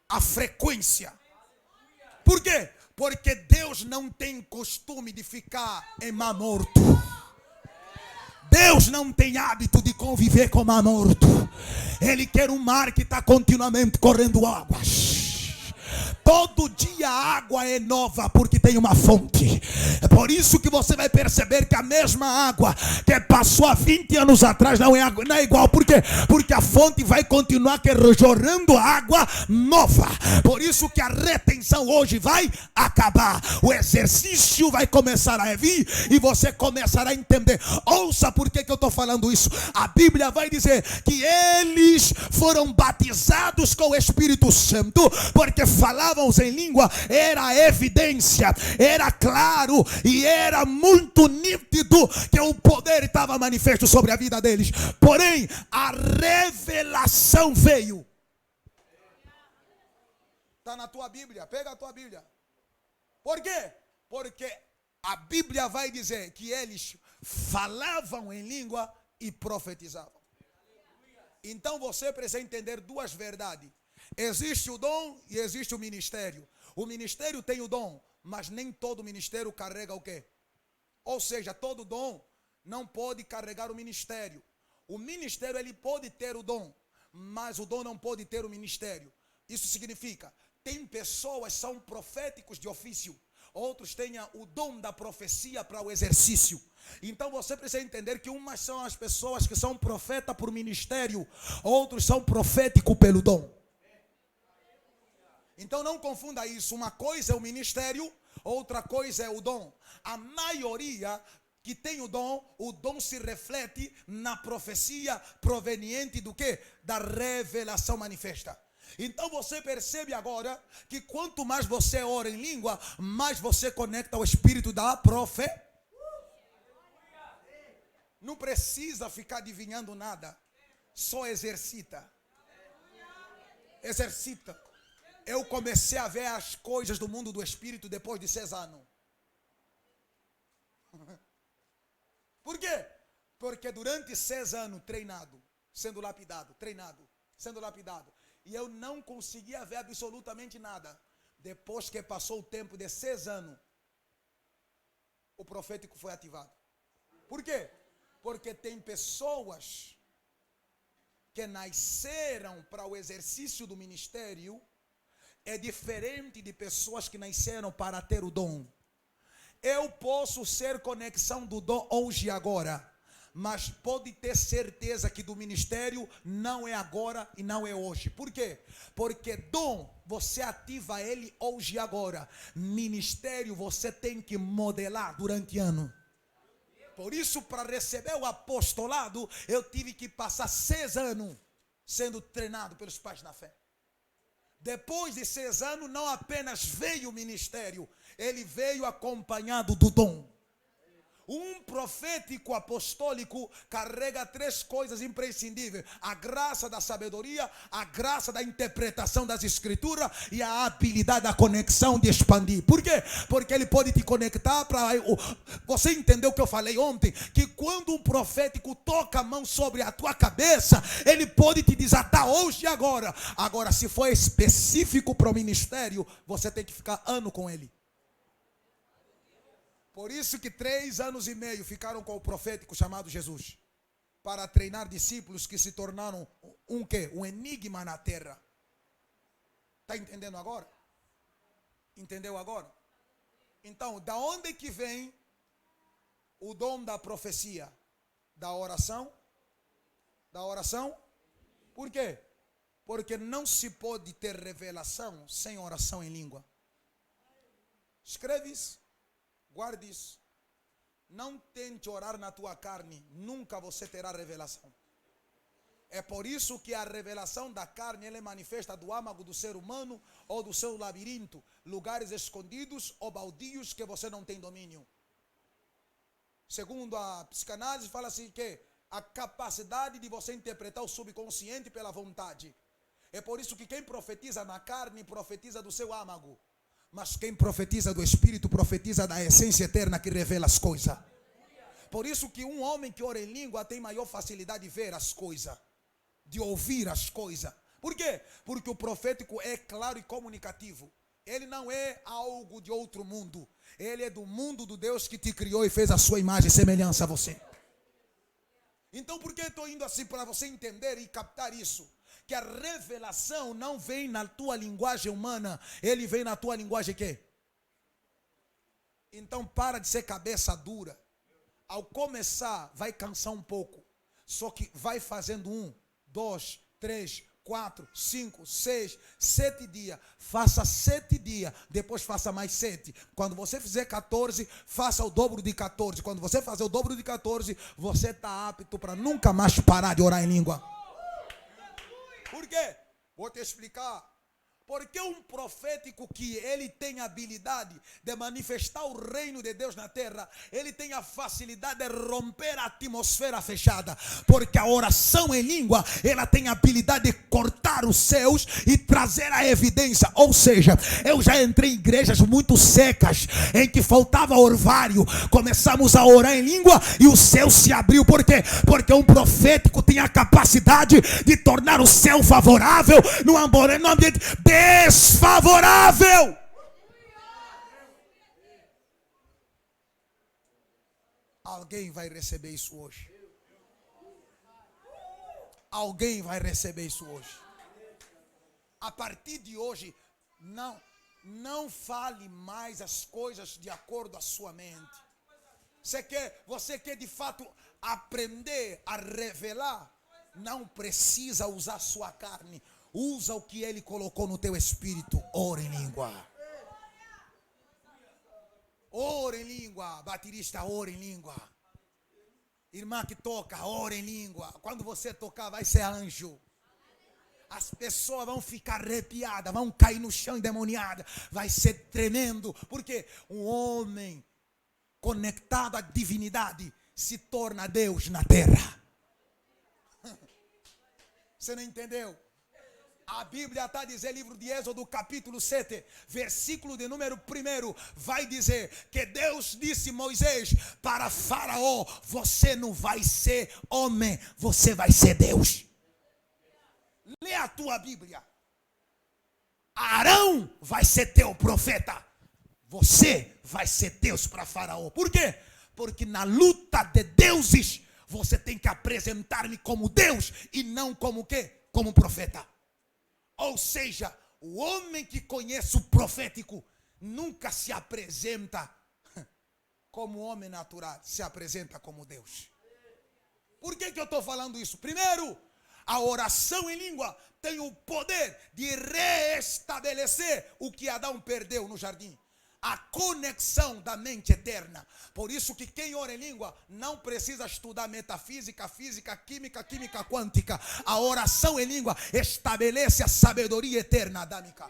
a frequência. Por quê? Porque Deus não tem costume de ficar em mar morto. Deus não tem hábito de conviver com mar morto. Ele quer um mar que está continuamente correndo águas. Todo dia a água é nova porque tem uma fonte. É por isso que você vai perceber que a mesma água que passou há 20 anos atrás não é igual. Por quê? Porque a fonte vai continuar jorrando água nova. Por isso que a retenção hoje vai acabar. O exercício vai começar a vir e você começará a entender. Ouça por que eu estou falando isso. A Bíblia vai dizer que eles foram batizados com o Espírito Santo porque falavam em língua, era evidência, era claro e era muito nítido que o poder estava manifesto sobre a vida deles. Porém, a revelação veio. Está na tua Bíblia, pega a tua Bíblia. Por quê? Porque a Bíblia vai dizer que eles falavam em língua e profetizavam. Então você precisa entender 2 verdades. Existe o dom e existe o ministério. O ministério tem o dom, mas nem todo ministério carrega o quê? Ou seja, todo dom não pode carregar o ministério. O ministério ele pode ter o dom, mas o dom não pode ter o ministério. Isso significa, tem pessoas que são proféticos de ofício, outros têm o dom da profecia para o exercício. Então você precisa entender que umas são as pessoas que são profeta por ministério, outros são profético pelo dom. Então não confunda isso, uma coisa é o ministério, outra coisa é o dom. A maioria que tem o dom se reflete na profecia proveniente do quê? Da revelação manifesta. Então você percebe agora que quanto mais você ora em língua, mais você conecta ao espírito da profecia. Não precisa ficar adivinhando nada, só exercita. Exercita. Eu comecei a ver as coisas do mundo do espírito depois de 6 anos. Por quê? Porque durante 6 anos treinado, sendo lapidado, sendo lapidado, e eu não conseguia ver absolutamente nada. Depois que passou o tempo de 6 anos, o profético foi ativado. Por quê? Porque tem pessoas que nasceram para o exercício do ministério, é diferente de pessoas que nasceram para ter o dom. Eu posso ser conexão do dom hoje e agora, mas pode ter certeza que do ministério não é agora e não é hoje. Por quê? Porque dom, você ativa ele hoje e agora. Ministério, você tem que modelar durante ano. Por isso, para receber o apostolado, eu tive que passar 6 anos sendo treinado pelos pais na fé. Depois de 6 anos, não apenas veio o ministério, ele veio acompanhado do dom. Um profético apostólico carrega 3 coisas imprescindíveis: a graça da sabedoria, a graça da interpretação das escrituras e a habilidade da conexão de expandir. Por quê? Porque ele pode te conectar para... Você entendeu o que eu falei ontem? Que quando um profético toca a mão sobre a tua cabeça, ele pode te desatar hoje e agora. Agora, se for específico para o ministério, você tem que ficar ano com ele. Por isso que 3 anos e meio ficaram com o profético chamado Jesus, para treinar discípulos que se tornaram um quê? Um enigma na terra. Está entendendo agora? Entendeu agora? Então, da onde que vem o dom da profecia? Da oração? Da oração? Por quê? Porque não se pode ter revelação sem oração em língua. Escreve isso. Guarde isso. Não tente orar na tua carne, nunca você terá revelação. É por isso que a revelação da carne, ela é manifesta do âmago do ser humano ou do seu labirinto, lugares escondidos ou baldios que você não tem domínio. Segundo a psicanálise, fala assim que a capacidade de você interpretar o subconsciente pela vontade. É por isso que quem profetiza na carne, profetiza do seu âmago. Mas quem profetiza do Espírito, profetiza da essência eterna que revela as coisas. Por isso que um homem que ora em língua tem maior facilidade de ver as coisas, de ouvir as coisas. Por quê? Porque o profético é claro e comunicativo. Ele não é algo de outro mundo. Ele é do mundo do Deus que te criou e fez a sua imagem e semelhança a você. Então por que eu estou indo assim? Para você entender e captar isso. Que a revelação não vem na tua linguagem humana, ele vem na tua linguagem quê? Então para de ser cabeça dura. Ao começar vai cansar um pouco, só que vai fazendo 1, 2, 3, 4, 5, 6, 7 dias. Faça 7 dias, depois faça mais 7. Quando você fizer 14, faça o dobro de 14. Quando você fazer o dobro de 14, você está apto para nunca mais parar de orar em língua. Por quê? Vou te explicar. Porque um profético que ele tem a habilidade de manifestar o reino de Deus na terra, ele tem a facilidade de romper a atmosfera fechada. Porque a oração em língua, ela tem a habilidade de cortar os céus e trazer a evidência. Ou seja, eu já entrei em igrejas muito secas, em que faltava orvalho. Começamos a orar em língua e o céu se abriu. Por quê? Porque um profético tem a capacidade de tornar o céu favorável no ambiente desfavorável. Alguém vai receber isso hoje. Alguém vai receber isso hoje. A partir de hoje, Não fale mais as coisas de acordo com a sua mente. Você quer de fato aprender a revelar? Não precisa usar sua carne. Usa o que Ele colocou no teu espírito. Ora em língua. Ora em língua. Baterista, ora em língua. Irmã que toca, ora em língua. Quando você tocar, vai ser anjo. As pessoas vão ficar arrepiadas, vão cair no chão endemoniadas. Vai ser tremendo. Porque um homem conectado à divindade se torna Deus na terra. Você não entendeu? A Bíblia está dizendo, livro de Êxodo, capítulo 7, versículo de número 1, vai dizer que Deus disse a Moisés para Faraó: você não vai ser homem, você vai ser Deus. Lê a tua Bíblia. Arão vai ser teu profeta. Você vai ser Deus para Faraó. Por quê? Porque na luta de deuses, você tem que apresentar-me como Deus e não como o quê? Como profeta. Ou seja, o homem que conhece o profético nunca se apresenta como homem natural, se apresenta como Deus. Por que eu estou falando isso? Primeiro, a oração em língua tem o poder de reestabelecer o que Adão perdeu no jardim. A conexão da mente eterna. Por isso que quem ora em língua não precisa estudar metafísica, física, química quântica. A oração em língua estabelece a sabedoria eterna adâmica.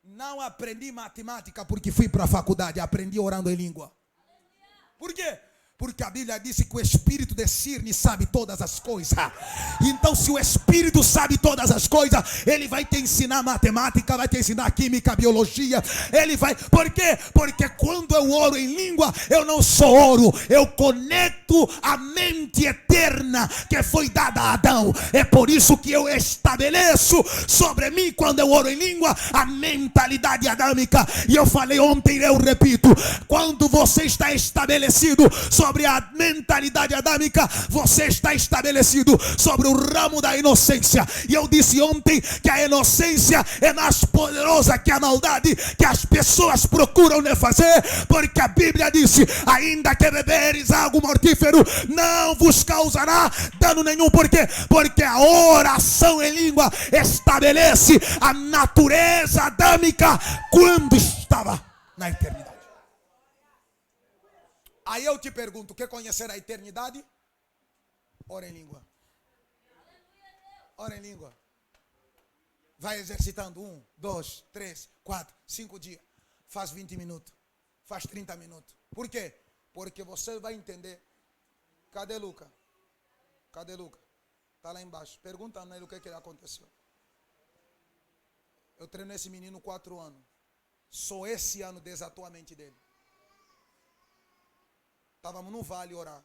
Não aprendi matemática porque fui para a faculdade, aprendi orando em língua. Por quê? Porque a Bíblia disse que o Espírito discerne e sabe todas as coisas. Então, se o Espírito sabe todas as coisas, ele vai te ensinar matemática, vai te ensinar química, biologia. Ele vai. Por quê? Porque quando eu oro em língua, eu não só oro, eu conecto a mente eterna que foi dada a Adão. É por isso que eu estabeleço sobre mim, quando eu oro em língua, a mentalidade adâmica. E eu falei ontem, eu repito: quando você está estabelecido sobre a mentalidade adâmica, você está estabelecido sobre o ramo da inocência. E eu disse ontem que a inocência é mais poderosa que a maldade que as pessoas procuram fazer, porque a Bíblia disse: ainda que beberes algo mortífero, não vos causará dano nenhum. Por quê? Porque a oração em língua estabelece a natureza adâmica quando estava na eternidade. Aí eu te pergunto: quer conhecer a eternidade? Ora em língua. Ora em língua. Vai exercitando 1, 2, 3, 4, 5 dias. Faz 20 minutos. Faz 30 minutos. Por quê? Porque você vai entender. Cadê Luca? Cadê Luca? Está lá embaixo. Pergunta a ele o que aconteceu. Eu treinei esse menino 4 anos. Só esse ano desatou a mente dele. Estávamos no vale orar.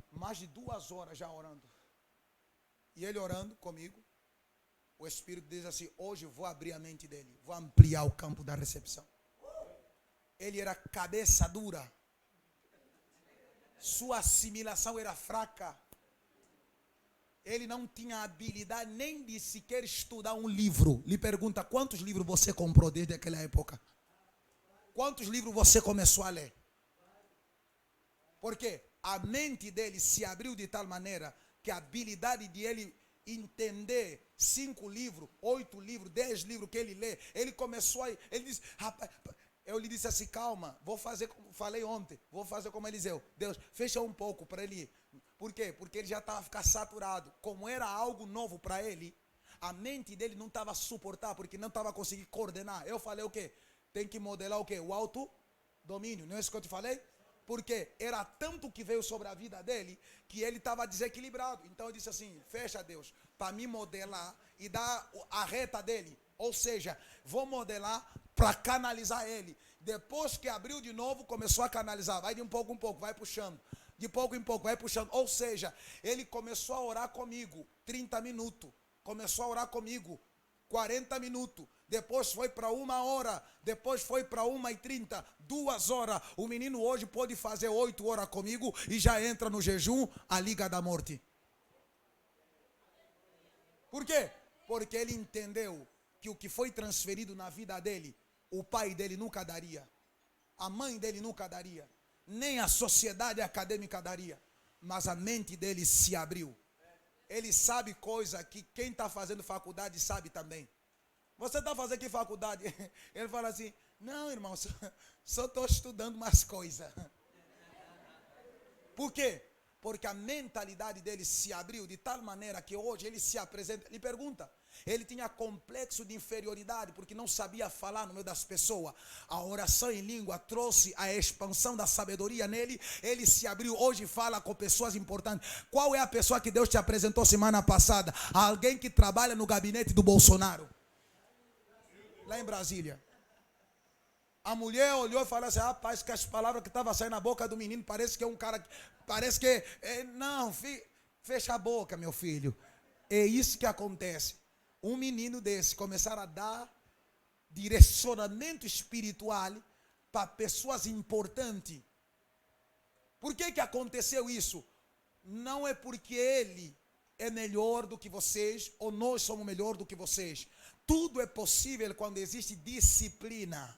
Mais de 2 horas já orando. E ele orando comigo. O Espírito diz assim: hoje vou abrir a mente dele. Vou ampliar o campo da recepção. Ele era cabeça dura. Sua assimilação era fraca. Ele não tinha habilidade nem de sequer estudar um livro. Lhe pergunta: quantos livros você comprou desde aquela época? Quantos livros você começou a ler? Porque a mente dele se abriu de tal maneira que a habilidade de ele entender 5 livros, 8 livros, 10 livros que ele lê, ele começou a... Ele disse: rapaz, eu lhe disse assim: calma, vou fazer como falei ontem, vou fazer como Eliseu. Deus, fecha um pouco para ele ir. Por quê? Porque ele já estava a ficar saturado. Como era algo novo para ele, a mente dele não estava a suportar, porque não estava a conseguir coordenar. Eu falei o quê? Tem que modelar o quê? O autodomínio. Não é isso que eu te falei? Porque era tanto que veio sobre a vida dele que ele estava desequilibrado. Então eu disse assim: fecha, Deus, para me modelar e dar a reta dele. Ou seja, vou modelar para canalizar ele. Depois que abriu de novo, começou a canalizar. Vai de um pouco em pouco, vai puxando. De pouco em pouco, vai puxando. Ou seja, ele começou a orar comigo 30 minutos. Começou a orar comigo 40 minutos. Depois foi para 1 hora. Depois foi para 1h30. 2 horas. O menino hoje pode fazer 8 horas comigo e já entra no jejum, a Liga da Morte. Por quê? Porque ele entendeu que o que foi transferido na vida dele, o pai dele nunca daria, a mãe dele nunca daria, nem a sociedade acadêmica daria. Mas a mente dele se abriu. Ele sabe coisa que quem está fazendo faculdade sabe também. Você está fazendo que faculdade? Ele fala assim, não, irmão, só estou estudando umas coisas. Por quê? Porque a mentalidade dele se abriu de tal maneira que hoje ele se apresenta, ele pergunta. Ele tinha complexo de inferioridade porque não sabia falar no meio das pessoas. A oração em língua trouxe a expansão da sabedoria nele. Ele se abriu, hoje fala com pessoas importantes. Qual é a pessoa que Deus te apresentou semana passada? Alguém que trabalha no gabinete do Bolsonaro, lá em Brasília. A mulher olhou e falou assim, rapaz, que as palavras que estavam saindo na boca do menino, parece que é um cara, parece que, não, fecha a boca, meu filho. É isso que acontece. Um menino desse começar a dar direcionamento espiritual para pessoas importantes. Por que aconteceu isso? Não é porque ele é melhor do que vocês, ou nós somos melhor do que vocês. Tudo é possível quando existe disciplina.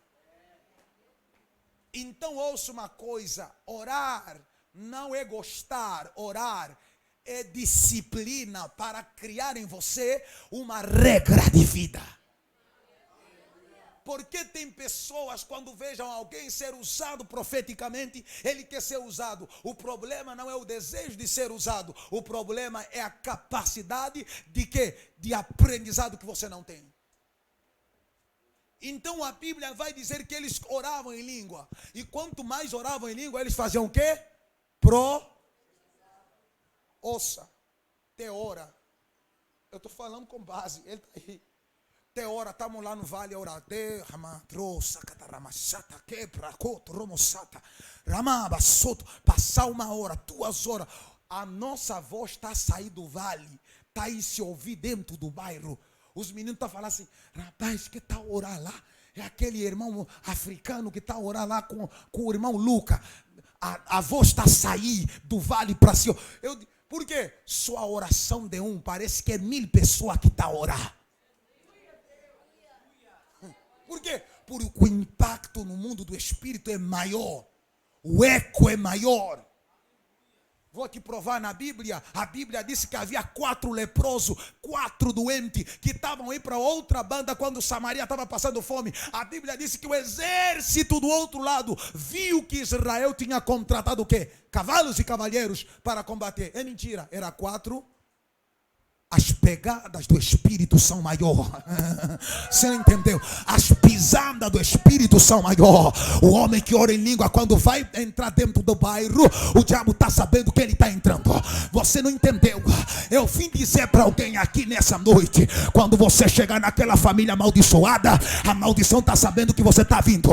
Então ouça uma coisa, orar não é gostar, orar é disciplina para criar em você uma regra de vida. Porque tem pessoas, quando vejam alguém ser usado profeticamente, ele quer ser usado. O problema não é o desejo de ser usado, o problema é a capacidade de quê? De aprendizado que você não tem. Então a Bíblia vai dizer que eles oravam em língua. E quanto mais oravam em língua, eles faziam o quê? Ouça, teora. Eu estou falando com base, ele está aí. Teora, estamos lá no vale a orar. Passar 1 hora, 2 horas. A nossa voz está a sair do vale, está aí se ouvir dentro do bairro. Os meninos estão falando assim, rapaz, que está a orar lá? É aquele irmão africano que está a orar lá com o irmão Luca. A voz está a sair do vale para cima. Por quê? Sua oração de parece que é 1000 pessoas que estão a orar. Por quê? Porque o impacto no mundo do espírito é maior. O eco é maior. Vou te provar na Bíblia. A Bíblia disse que havia 4 leprosos, 4 doentes, que estavam aí para outra banda quando Samaria estava passando fome. A Bíblia disse que o exército do outro lado viu que Israel tinha contratado o quê? Cavalos e cavalheiros para combater. É mentira, era 4. As pegadas do Espírito são maior. Você não entendeu? As pisadas do Espírito são maior. O homem que ora em língua, quando vai entrar dentro do bairro, o diabo está sabendo que ele está entrando. Você não entendeu? Eu vim dizer para alguém aqui nessa noite, quando você chegar naquela família amaldiçoada, a maldição está sabendo que você está vindo.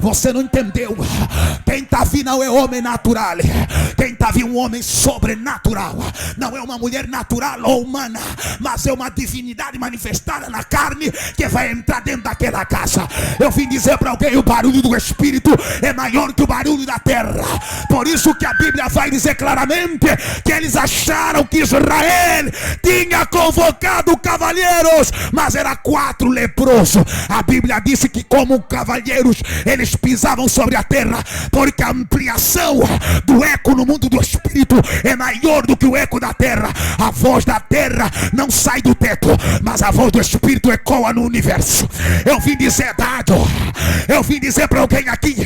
Você não entendeu? Quem está vindo não é homem natural. Quem está vindo é um homem sobrenatural. Não é uma mulher natural ou humana, mas é uma divindade manifestada na carne que vai entrar dentro daquela casa. Eu vim dizer para alguém, o barulho do Espírito é maior que o barulho da terra. Por isso que a Bíblia vai dizer claramente que eles acharam que Israel tinha convocado cavalheiros, mas era 4 leprosos. A Bíblia disse que como cavalheiros eles pisavam sobre a terra, porque a ampliação do eco no mundo do Espírito é maior do que o eco da terra. A voz da terra não sai do teto, mas a voz do Espírito ecoa no universo. Eu vim dizer, eu vim dizer para alguém aqui,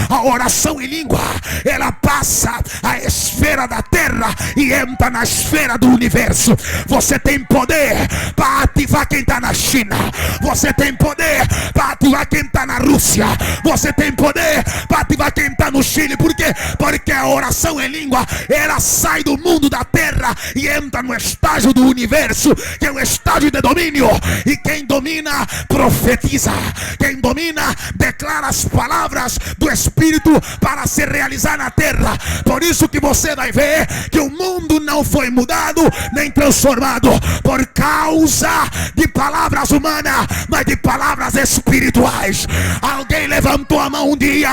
a oração em língua, ela passa a esfera da terra e entra na esfera do universo. Você tem poder para ativar quem está na China. Você tem poder para ativar quem está na Rússia. Você tem poder para ativar quem está no Chile. Por quê? Porque a oração em língua, ela sai do mundo da terra e entra no estágio do universo, que é um estágio de domínio. E quem domina, profetiza. Quem domina, declara as palavras do Espírito para se realizar na terra. Por isso que você vai ver que o mundo não foi mudado nem transformado por causa de palavras palavras humanas, mas de palavras espirituais. Alguém levantou a mão um dia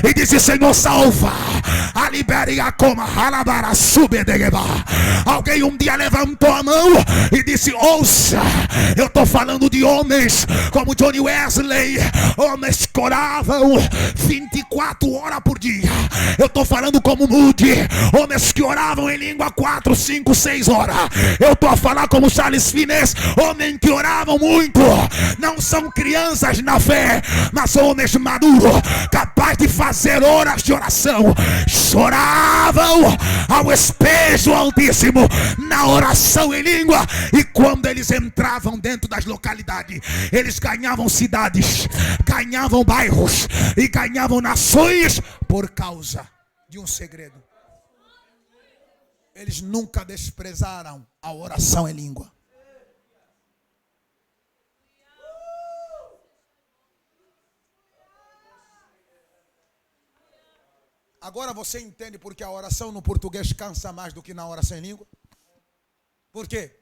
e disse: Senhor, salva, a libere a coma, alabara, sube de gueba. Alguém um dia levantou a mão e disse: ouça, eu estou falando de homens como Johnny Wesley, homens que oravam 24 horas por dia. Eu estou falando como Moody, homens que oravam em língua 4, 5, 6 horas. Eu estou a falar como Charles Finney, homens que oravam muito. Não são crianças na fé, mas são homens maduros, capazes de fazer horas de oração. Choravam ao espejo Altíssimo na oração em língua, e quando eles entravam dentro das localidades, eles ganhavam cidades, ganhavam bairros e ganhavam nações por causa de um segredo. Eles nunca desprezaram a oração em língua. Agora você entende porque a oração no português cansa mais do que na oração em língua? Por quê?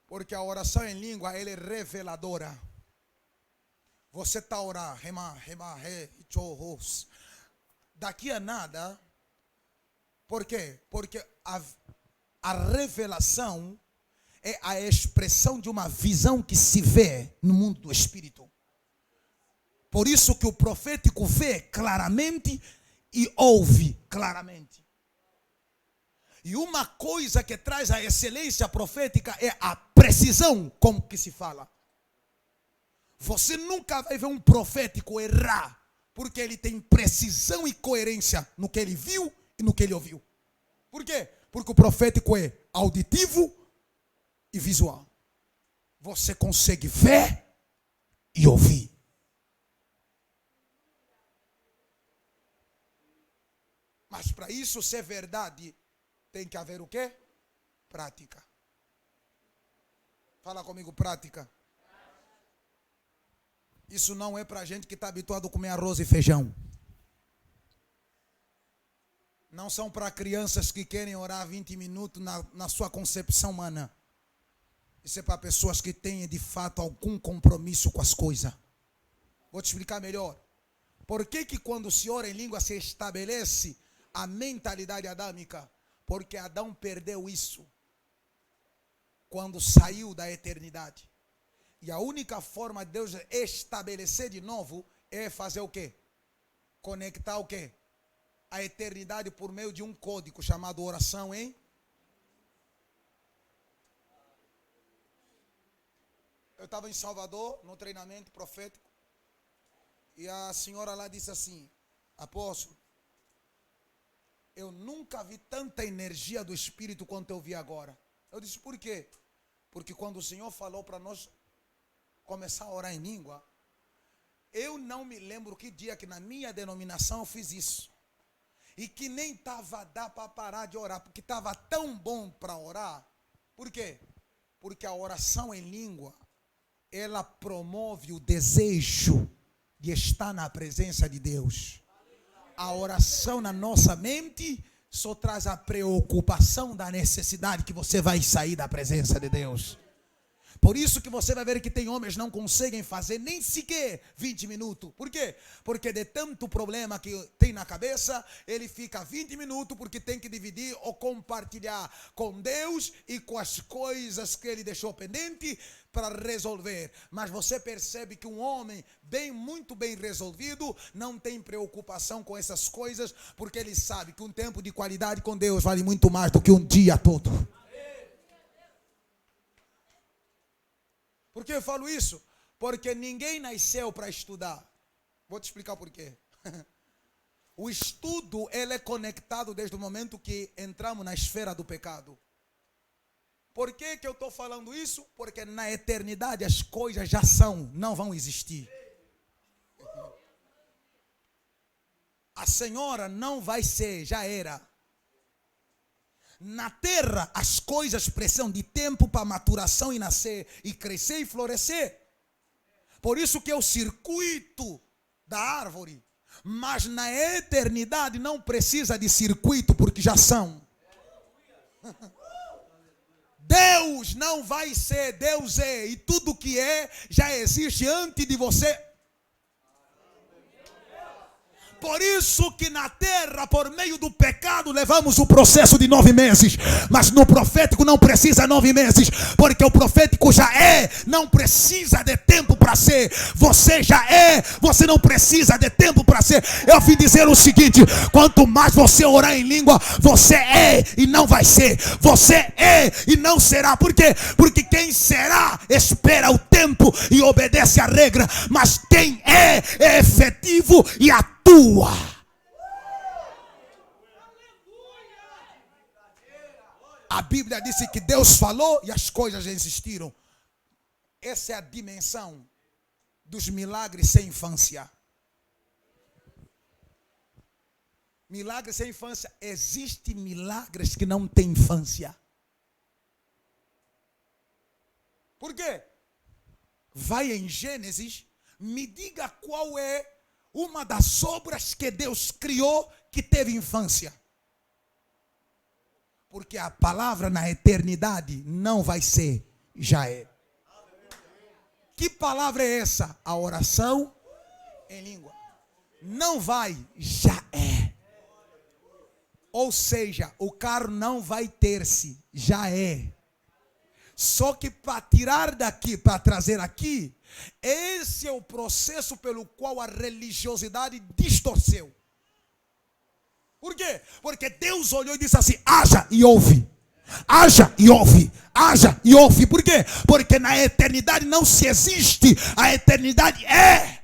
Porque a oração em língua, ela é reveladora. Você está orando, daqui a nada. Por quê? Porque a revelação é a expressão de uma visão que se vê no mundo do espírito. Por isso que o profético vê claramente e ouve claramente. E uma coisa que traz a excelência profética é a precisão com que se fala. Você nunca vai ver um profético errar, porque ele tem precisão e coerência no que ele viu e no que ele ouviu. Por quê? Porque o profético é auditivo e visual. Você consegue ver e ouvir. Mas para isso ser verdade, tem que haver o quê? Prática. Fala comigo, prática. Isso não é para gente que está habituado a comer arroz e feijão. Não são para crianças que querem orar 20 minutos na sua concepção humana. Isso é para pessoas que têm de fato algum compromisso com as coisas. Vou te explicar melhor. Por que quando se ora em língua se estabelece a mentalidade adâmica? Porque Adão perdeu isso quando saiu da eternidade. E a única forma de Deus estabelecer de novo é fazer o quê? Conectar o quê? A eternidade por meio de um código chamado oração, hein? Eu estava em Salvador, no treinamento profético, e a senhora lá disse assim: apóstolo, eu nunca vi tanta energia do Espírito quanto eu vi agora. Eu disse: por quê? Porque quando o Senhor falou para nós começar a orar em língua, eu não me lembro que dia que na minha denominação eu fiz isso. E que nem estava dá para parar de orar, porque estava tão bom para orar. Por quê? Porque a oração em língua, ela promove o desejo de estar na presença de Deus. A oração na nossa mente só traz a preocupação da necessidade que você vai sair da presença de Deus. Por isso que você vai ver que tem homens que não conseguem fazer nem sequer 20 minutos. Por quê? Porque de tanto problema que tem na cabeça, ele fica 20 minutos porque tem que dividir ou compartilhar com Deus e com as coisas que ele deixou pendente para resolver. Mas você percebe que um homem muito bem resolvido não tem preocupação com essas coisas, porque ele sabe que um tempo de qualidade com Deus vale muito mais do que um dia todo. Por que eu falo isso? Porque ninguém nasceu para estudar. Vou te explicar por quê. O estudo, ele é conectado desde o momento que entramos na esfera do pecado. Por que eu estou falando isso? Porque na eternidade as coisas já são, não vão existir. A senhora não vai ser, já era. Na terra, as coisas precisam de tempo para maturação e nascer, e crescer e florescer. Por isso que é o circuito da árvore. Mas na eternidade não precisa de circuito, porque já são. Deus não vai ser, Deus é, e tudo que é já existe antes de você. Por isso que na terra, por meio do pecado, levamos o processo de 9 meses. Mas no profético não precisa 9 meses. Porque o profético já é. Não precisa de tempo para ser. Você já é. Você não precisa de tempo para ser. Eu vim dizer o seguinte. Quanto mais você orar em língua, você é e não vai ser. Você é e não será. Por quê? Porque quem será espera o tempo e obedece a regra. Mas quem é efetivo e atua. A Bíblia disse que Deus falou e as coisas existiram. Essa é a dimensão dos milagres sem infância. Milagres sem infância. Existem milagres que não têm infância. Por quê? Vai em Gênesis, me diga qual é uma das obras que Deus criou que teve infância. Porque a palavra na eternidade não vai ser, já é. Que palavra é essa? A oração em língua. Não vai, já é. Ou seja, o carro não vai ter-se, já é. Só que para tirar daqui, para trazer aqui, esse é o processo pelo qual a religiosidade distorceu. Por quê? Porque Deus olhou e disse assim: haja e ouve. Haja e ouve. Haja e ouve. Por quê? Porque na eternidade não se existe. A eternidade é.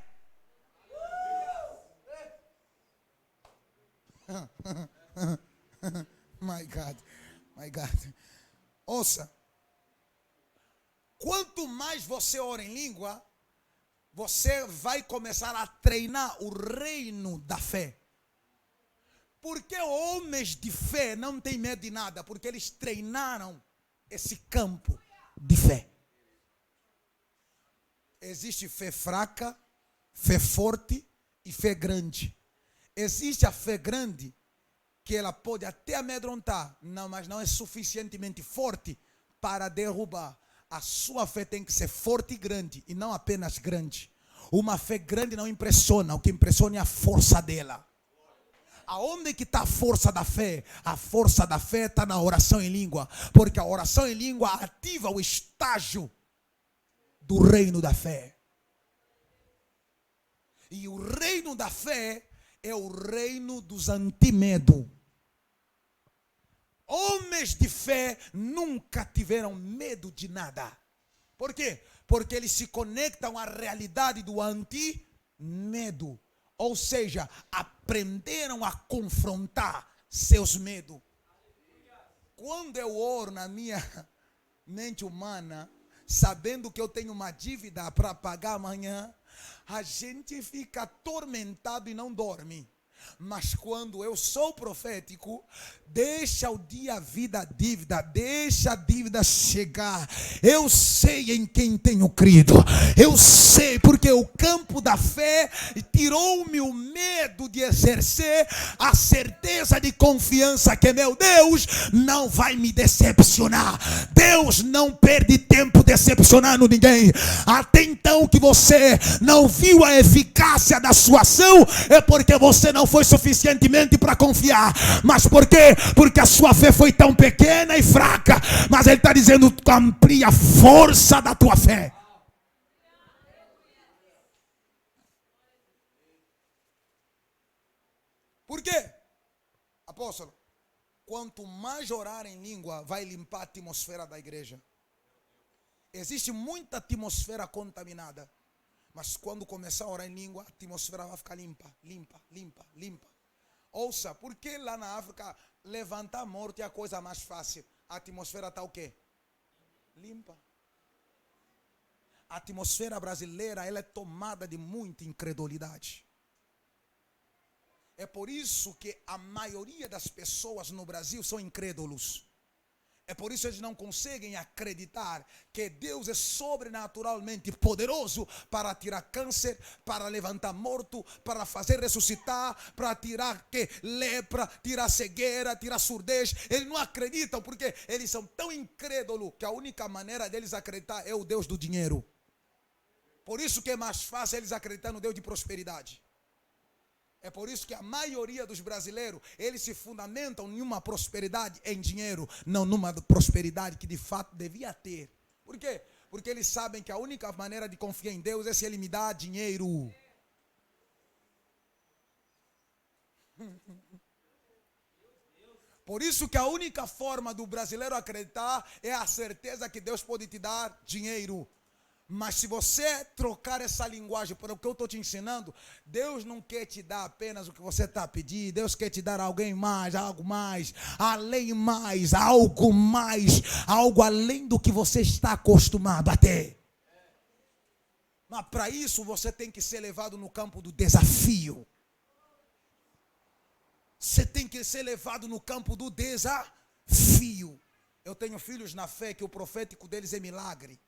My God. My God. Ouça. Quanto mais você ora em língua, você vai começar a treinar o reino da fé. Porque homens de fé não têm medo de nada? Porque eles treinaram esse campo de fé. Existe fé fraca, fé forte e fé grande. Existe a fé grande, que ela pode até amedrontar, não, mas não é suficientemente forte para derrubar. A sua fé tem que ser forte e grande, e não apenas grande. Uma fé grande não impressiona, o que impressiona é a força dela. Aonde que está a força da fé? A força da fé está na oração em língua. Porque a oração em língua ativa o estágio do reino da fé. E o reino da fé é o reino dos antimedo. Homens de fé nunca tiveram medo de nada. Por quê? Porque eles se conectam à realidade do antimedo. Ou seja, aprenderam a confrontar seus medos. Quando eu oro na minha mente humana, sabendo que eu tenho uma dívida para pagar amanhã, a gente fica atormentado e não dorme. Mas quando eu sou profético, deixa o dia vir da dívida, deixa a dívida chegar. Eu sei em quem tenho crido. Eu sei porque o campo da fé tirou-me o medo de exercer a certeza de confiança que meu Deus não vai me decepcionar. Deus não perde tempo decepcionando ninguém. Até então que você não viu a eficácia da sua ação, é porque você não foi suficientemente para confiar. Mas por quê? Porque a sua fé foi tão pequena e fraca. Mas ele está dizendo: amplia a força da tua fé. Por quê? Apóstolo, quanto mais orar em língua, vai limpar a atmosfera da igreja. Existe muita atmosfera contaminada. Mas quando começar a orar em língua, a atmosfera vai ficar limpa, limpa, limpa, limpa. Ouça, por que lá na África levantar morte é a coisa mais fácil? A atmosfera está o quê? Limpa. A atmosfera brasileira, ela é tomada de muita incredulidade. É por isso que a maioria das pessoas no Brasil são incrédulos. É por isso que eles não conseguem acreditar que Deus é sobrenaturalmente poderoso para tirar câncer, para levantar morto, para fazer ressuscitar, para tirar lepra, tirar cegueira, tirar surdez. Eles não acreditam porque eles são tão incrédulos que a única maneira deles acreditar é o Deus do dinheiro. Por isso que é mais fácil eles acreditar no Deus de prosperidade. É por isso que a maioria dos brasileiros, eles se fundamentam em uma prosperidade em dinheiro, não numa prosperidade que de fato devia ter. Por quê? Porque eles sabem que a única maneira de confiar em Deus é se Ele me dá dinheiro. Por isso que a única forma do brasileiro acreditar é a certeza que Deus pode te dar dinheiro. Mas se você trocar essa linguagem para o que eu estou te ensinando, Deus não quer te dar apenas o que você está pedindo. Deus quer te dar alguém mais, algo mais, além mais, algo mais, algo além do que você está acostumado a ter. Mas para isso você tem que ser levado no campo do desafio. Você tem que ser levado no campo do desafio. Eu tenho filhos na fé que o profético deles é milagre.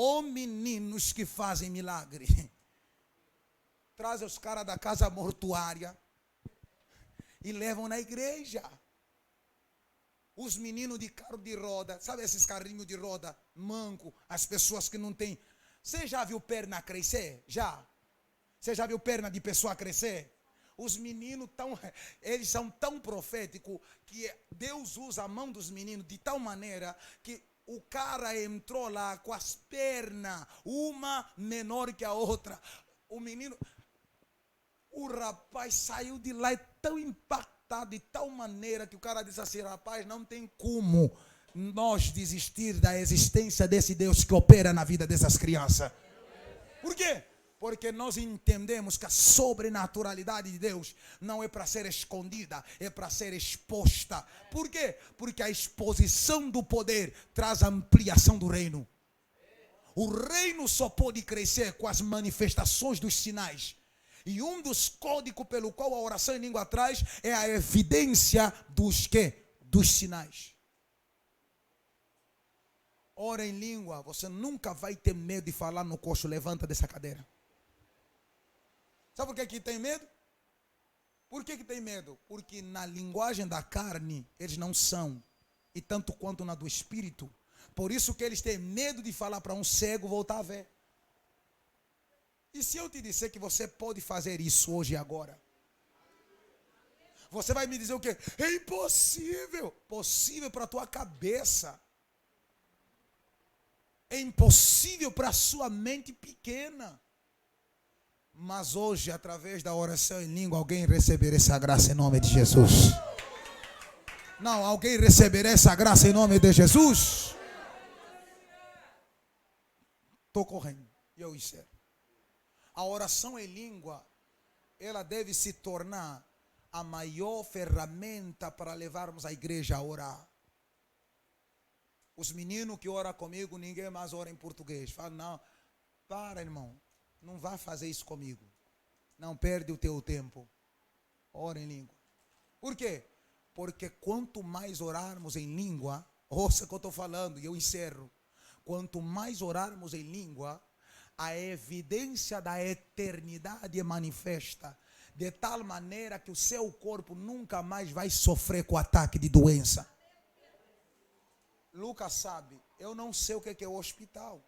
Ou meninos que fazem milagre. Trazem os caras da casa mortuária e levam na igreja. Os meninos de carro de roda, sabe esses carrinhos de roda, manco, as pessoas que não têm. Você já viu perna crescer? Já? Você já viu perna de pessoa crescer? Os meninos eles são tão proféticos que Deus usa a mão dos meninos de tal maneira que o cara entrou lá com as pernas, uma menor que a outra. O rapaz saiu de lá tão impactado de tal maneira que o cara disse assim: rapaz, não tem como nós desistir da existência desse Deus que opera na vida dessas crianças. Por quê? Porque nós entendemos que a sobrenaturalidade de Deus não é para ser escondida, é para ser exposta. Por quê? Porque a exposição do poder traz a ampliação do reino. O reino só pode crescer com as manifestações dos sinais. E um dos códigos pelo qual a oração em língua traz é a evidência dos quê? Dos sinais. Ora em língua, você nunca vai ter medo de falar no coxo, levanta dessa cadeira. Sabe por que tem medo? Por que tem medo? Porque na linguagem da carne eles não são, e tanto quanto na do espírito. Por isso que eles têm medo de falar para um cego voltar a ver. E se eu te disser que você pode fazer isso hoje e agora? Você vai me dizer o quê? É impossível. Possível para a tua cabeça. É impossível para a sua mente pequena. Mas hoje, através da oração em língua, alguém receberá essa graça em nome de Jesus. Não, alguém receberá essa graça em nome de Jesus. Estou correndo. E eu encerro. A oração em língua, ela deve se tornar a maior ferramenta para levarmos a igreja a orar. Os meninos que oram comigo, ninguém mais ora em português. Fala, não, para, irmão. Não vá fazer isso comigo. Não perde o teu tempo. Ora em língua. Por quê? Porque quanto mais orarmos em língua, ouça o que eu estou falando e eu encerro. Quanto mais orarmos em língua, a evidência da eternidade é manifesta. De tal maneira que o seu corpo nunca mais vai sofrer com ataque de doença. Lucas sabe, eu não sei o que é o hospital.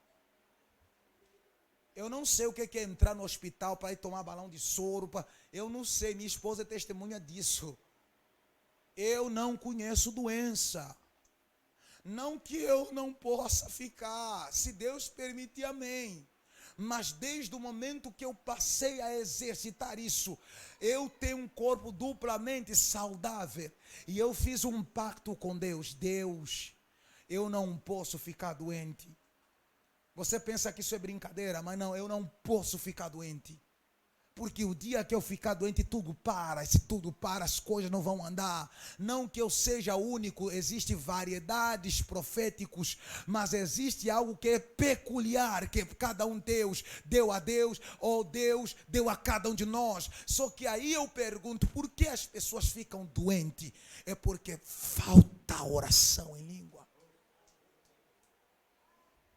Eu não sei o que é entrar no hospital para ir tomar balão de soro. Eu não sei, minha esposa é testemunha disso. Eu não conheço doença. Não que eu não possa ficar, se Deus permitir, amém. Mas desde o momento que eu passei a exercitar isso, eu tenho um corpo duplamente saudável. E eu fiz um pacto com Deus. Deus, eu não posso ficar doente. Você pensa que isso é brincadeira, mas não, eu não posso ficar doente. Porque o dia que eu ficar doente, tudo para. Se tudo para, as coisas não vão andar. Não que eu seja único, existem variedades proféticos, mas existe algo que é peculiar, que cada um Deus deu a Deus, ou Deus deu a cada um de nós. Só que aí eu pergunto, por que as pessoas ficam doentes? É porque falta oração em língua.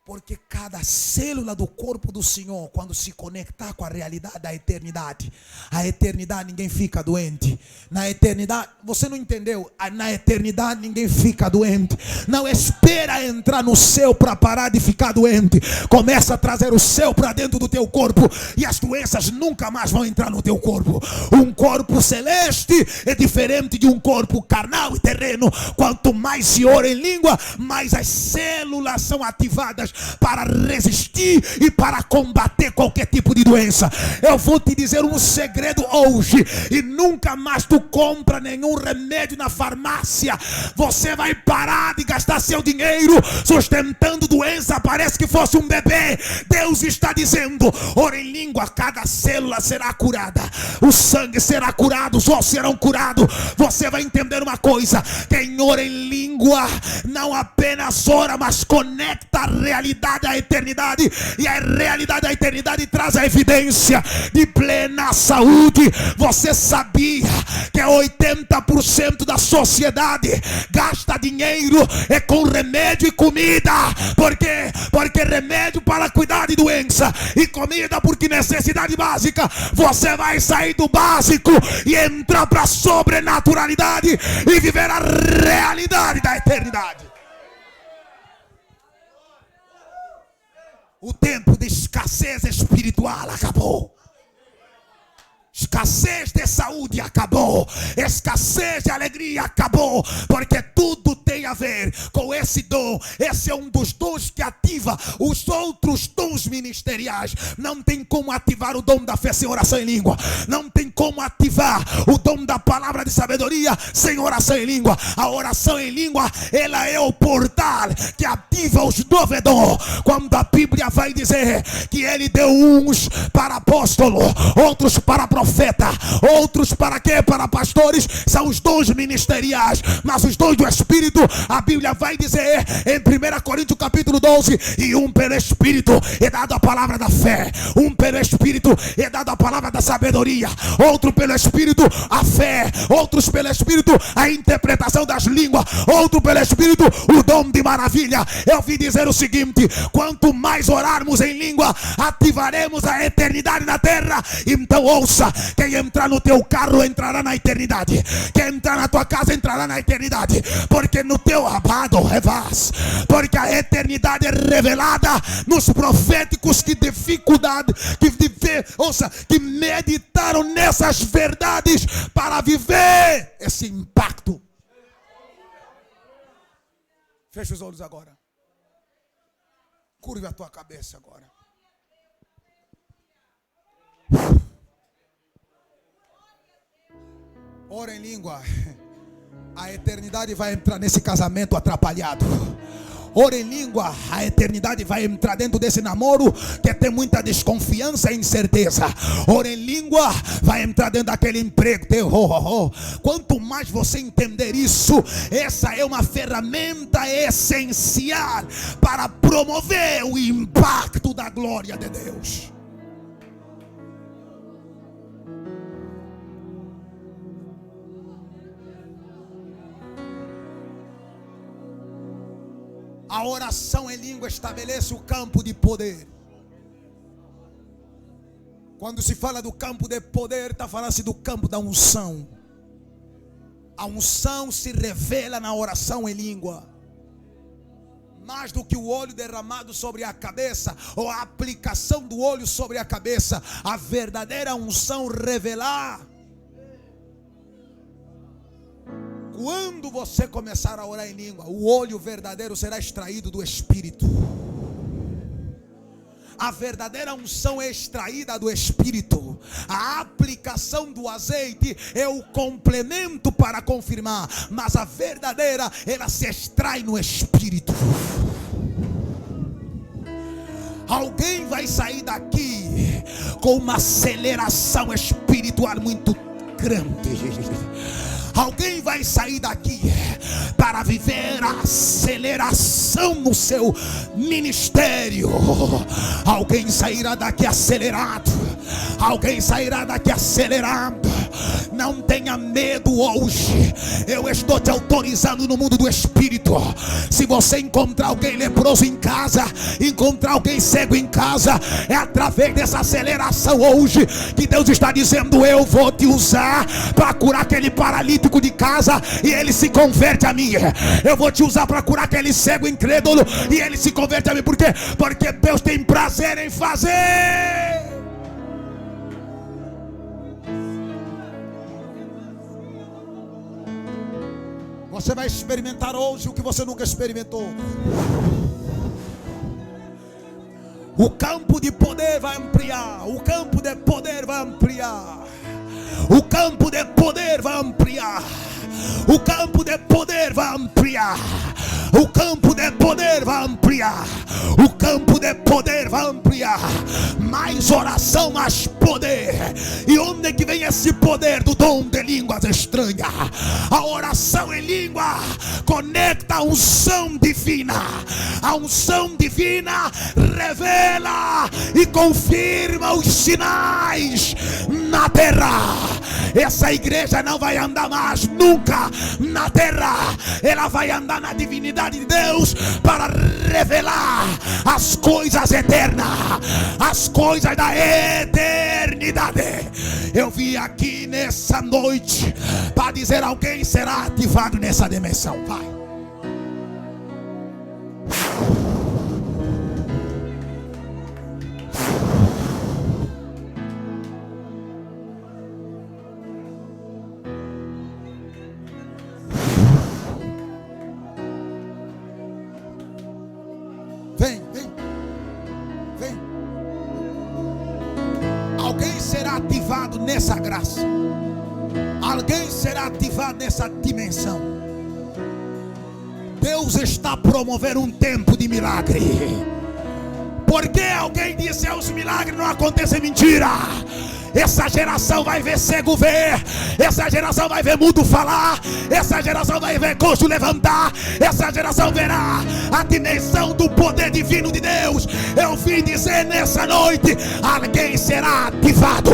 Porque cada célula do corpo do Senhor, quando se conectar com a realidade da eternidade, a eternidade ninguém fica doente. Na eternidade, você não entendeu? Na eternidade ninguém fica doente. Não espera entrar no céu para parar de ficar doente. Começa a trazer o céu para dentro do teu corpo e as doenças nunca mais vão entrar no teu corpo. Um corpo celeste é diferente de um corpo carnal e terreno. Quanto mais se ora em língua, mais as células são ativadas para resistir e para combater qualquer tipo de doença. Eu vou te dizer um segredo hoje, e nunca mais tu compra nenhum remédio na farmácia. Você vai parar de gastar seu dinheiro sustentando doença, parece que fosse um bebê. Deus está dizendo: ora em língua, cada célula será curada, o sangue será curado, os ossos serão curados. Você vai entender uma coisa: quem ora em língua não apenas ora, mas conecta a realidade da eternidade, e a realidade da eternidade traz a evidência de plena saúde. Você sabia que 80% da sociedade gasta dinheiro com remédio e comida? Por quê? Porque remédio para cuidar de doença e comida porque necessidade básica. Você vai sair do básico e entrar para a sobrenaturalidade e viver a realidade da eternidade. O tempo de escassez espiritual acabou. Escassez de saúde acabou. Escassez de alegria acabou. Porque tudo tem a ver com esse dom. Esse é um dos dons que ativa os outros dons ministeriais. Não tem como ativar o dom da fé sem oração em língua. Não tem como ativar o dom da palavra de sabedoria sem oração em língua. A oração em língua, ela é o portal que ativa os 9 dons. Quando a Bíblia vai dizer que ele deu uns para apóstolo, outros para profeta, outros para quê? Para pastores. São os dons ministeriais. Mas os dons do Espírito, a Bíblia vai dizer em 1 Coríntios capítulo 12: e um pelo Espírito é dado a palavra da fé, um pelo Espírito é dado a palavra da sabedoria, outro pelo Espírito a fé, outros pelo Espírito a interpretação das línguas, outro pelo Espírito o dom de maravilha. Eu vim dizer o seguinte: quanto mais orarmos em língua, ativaremos a eternidade na terra. Então ouça: quem entrar no teu carro entrará na eternidade, quem entrar na tua casa entrará na eternidade, porque no teu abado revaz, porque a eternidade é revelada nos proféticos que dificuldade, que meditaram nessas verdades para viver esse impacto. Fecha os olhos agora. Curva a tua cabeça agora. Ora em língua. A eternidade vai entrar nesse casamento atrapalhado. Ora em língua, a eternidade vai entrar dentro desse namoro que tem muita desconfiança e incerteza. Ora em língua, vai entrar dentro daquele emprego teu. Quanto mais você entender isso, essa é uma ferramenta essencial para promover o impacto da glória de Deus. A oração em língua estabelece o campo de poder. Quando se fala do campo de poder, está falando-se do campo da unção. A unção se revela na oração em língua. Mais do que o óleo derramado sobre a cabeça, ou a aplicação do óleo sobre a cabeça, a verdadeira unção revelar. Quando você começar a orar em língua, o óleo verdadeiro será extraído do Espírito. A verdadeira unção é extraída do Espírito. A aplicação do azeite é o complemento para confirmar, mas a verdadeira, ela se extrai no Espírito. Alguém vai sair daqui com uma aceleração espiritual muito grande. Alguém vai sair daqui para viver a aceleração no seu ministério. Alguém sairá daqui acelerado. Alguém sairá daqui acelerado. Não tenha medo hoje. Eu estou te autorizando no mundo do espírito. Se você encontrar alguém leproso em casa, encontrar alguém cego em casa, é através dessa aceleração hoje que Deus está dizendo: eu vou te usar para curar aquele paralítico de casa e ele se converte a mim. Eu vou te usar para curar aquele cego incrédulo e ele se converte a mim. Por quê? Porque Deus tem prazer em fazer. Você vai experimentar hoje o que você nunca experimentou. O campo de poder vai ampliar. O campo de poder vai ampliar. O campo de poder vai ampliar. O campo de poder vai ampliar. O campo de poder vai ampliar. O campo de poder vai ampliar. Mais oração, mais poder. E onde é que vem esse poder? Do dom de línguas estranhas. A oração em língua conecta a unção divina. A unção divina revela e confirma os sinais na terra. Essa igreja não vai andar mais nunca na terra. Ela vai andar na divindade de Deus para revelar as coisas eternas, as coisas da eternidade. Eu vim aqui nessa noite para dizer: alguém será ativado nessa dimensão. Vai. Vem. Alguém será ativado nessa graça. Alguém será ativado nessa dimensão. Deus está promovendo um tempo de milagre. Porque alguém disse: os milagres não acontecem. Mentira. Essa geração vai ver cego ver. Essa geração vai ver mudo falar. Essa geração vai ver coxo levantar. Essa geração verá a dimensão do poder divino de Deus. Eu vim dizer nessa noite: alguém será ativado.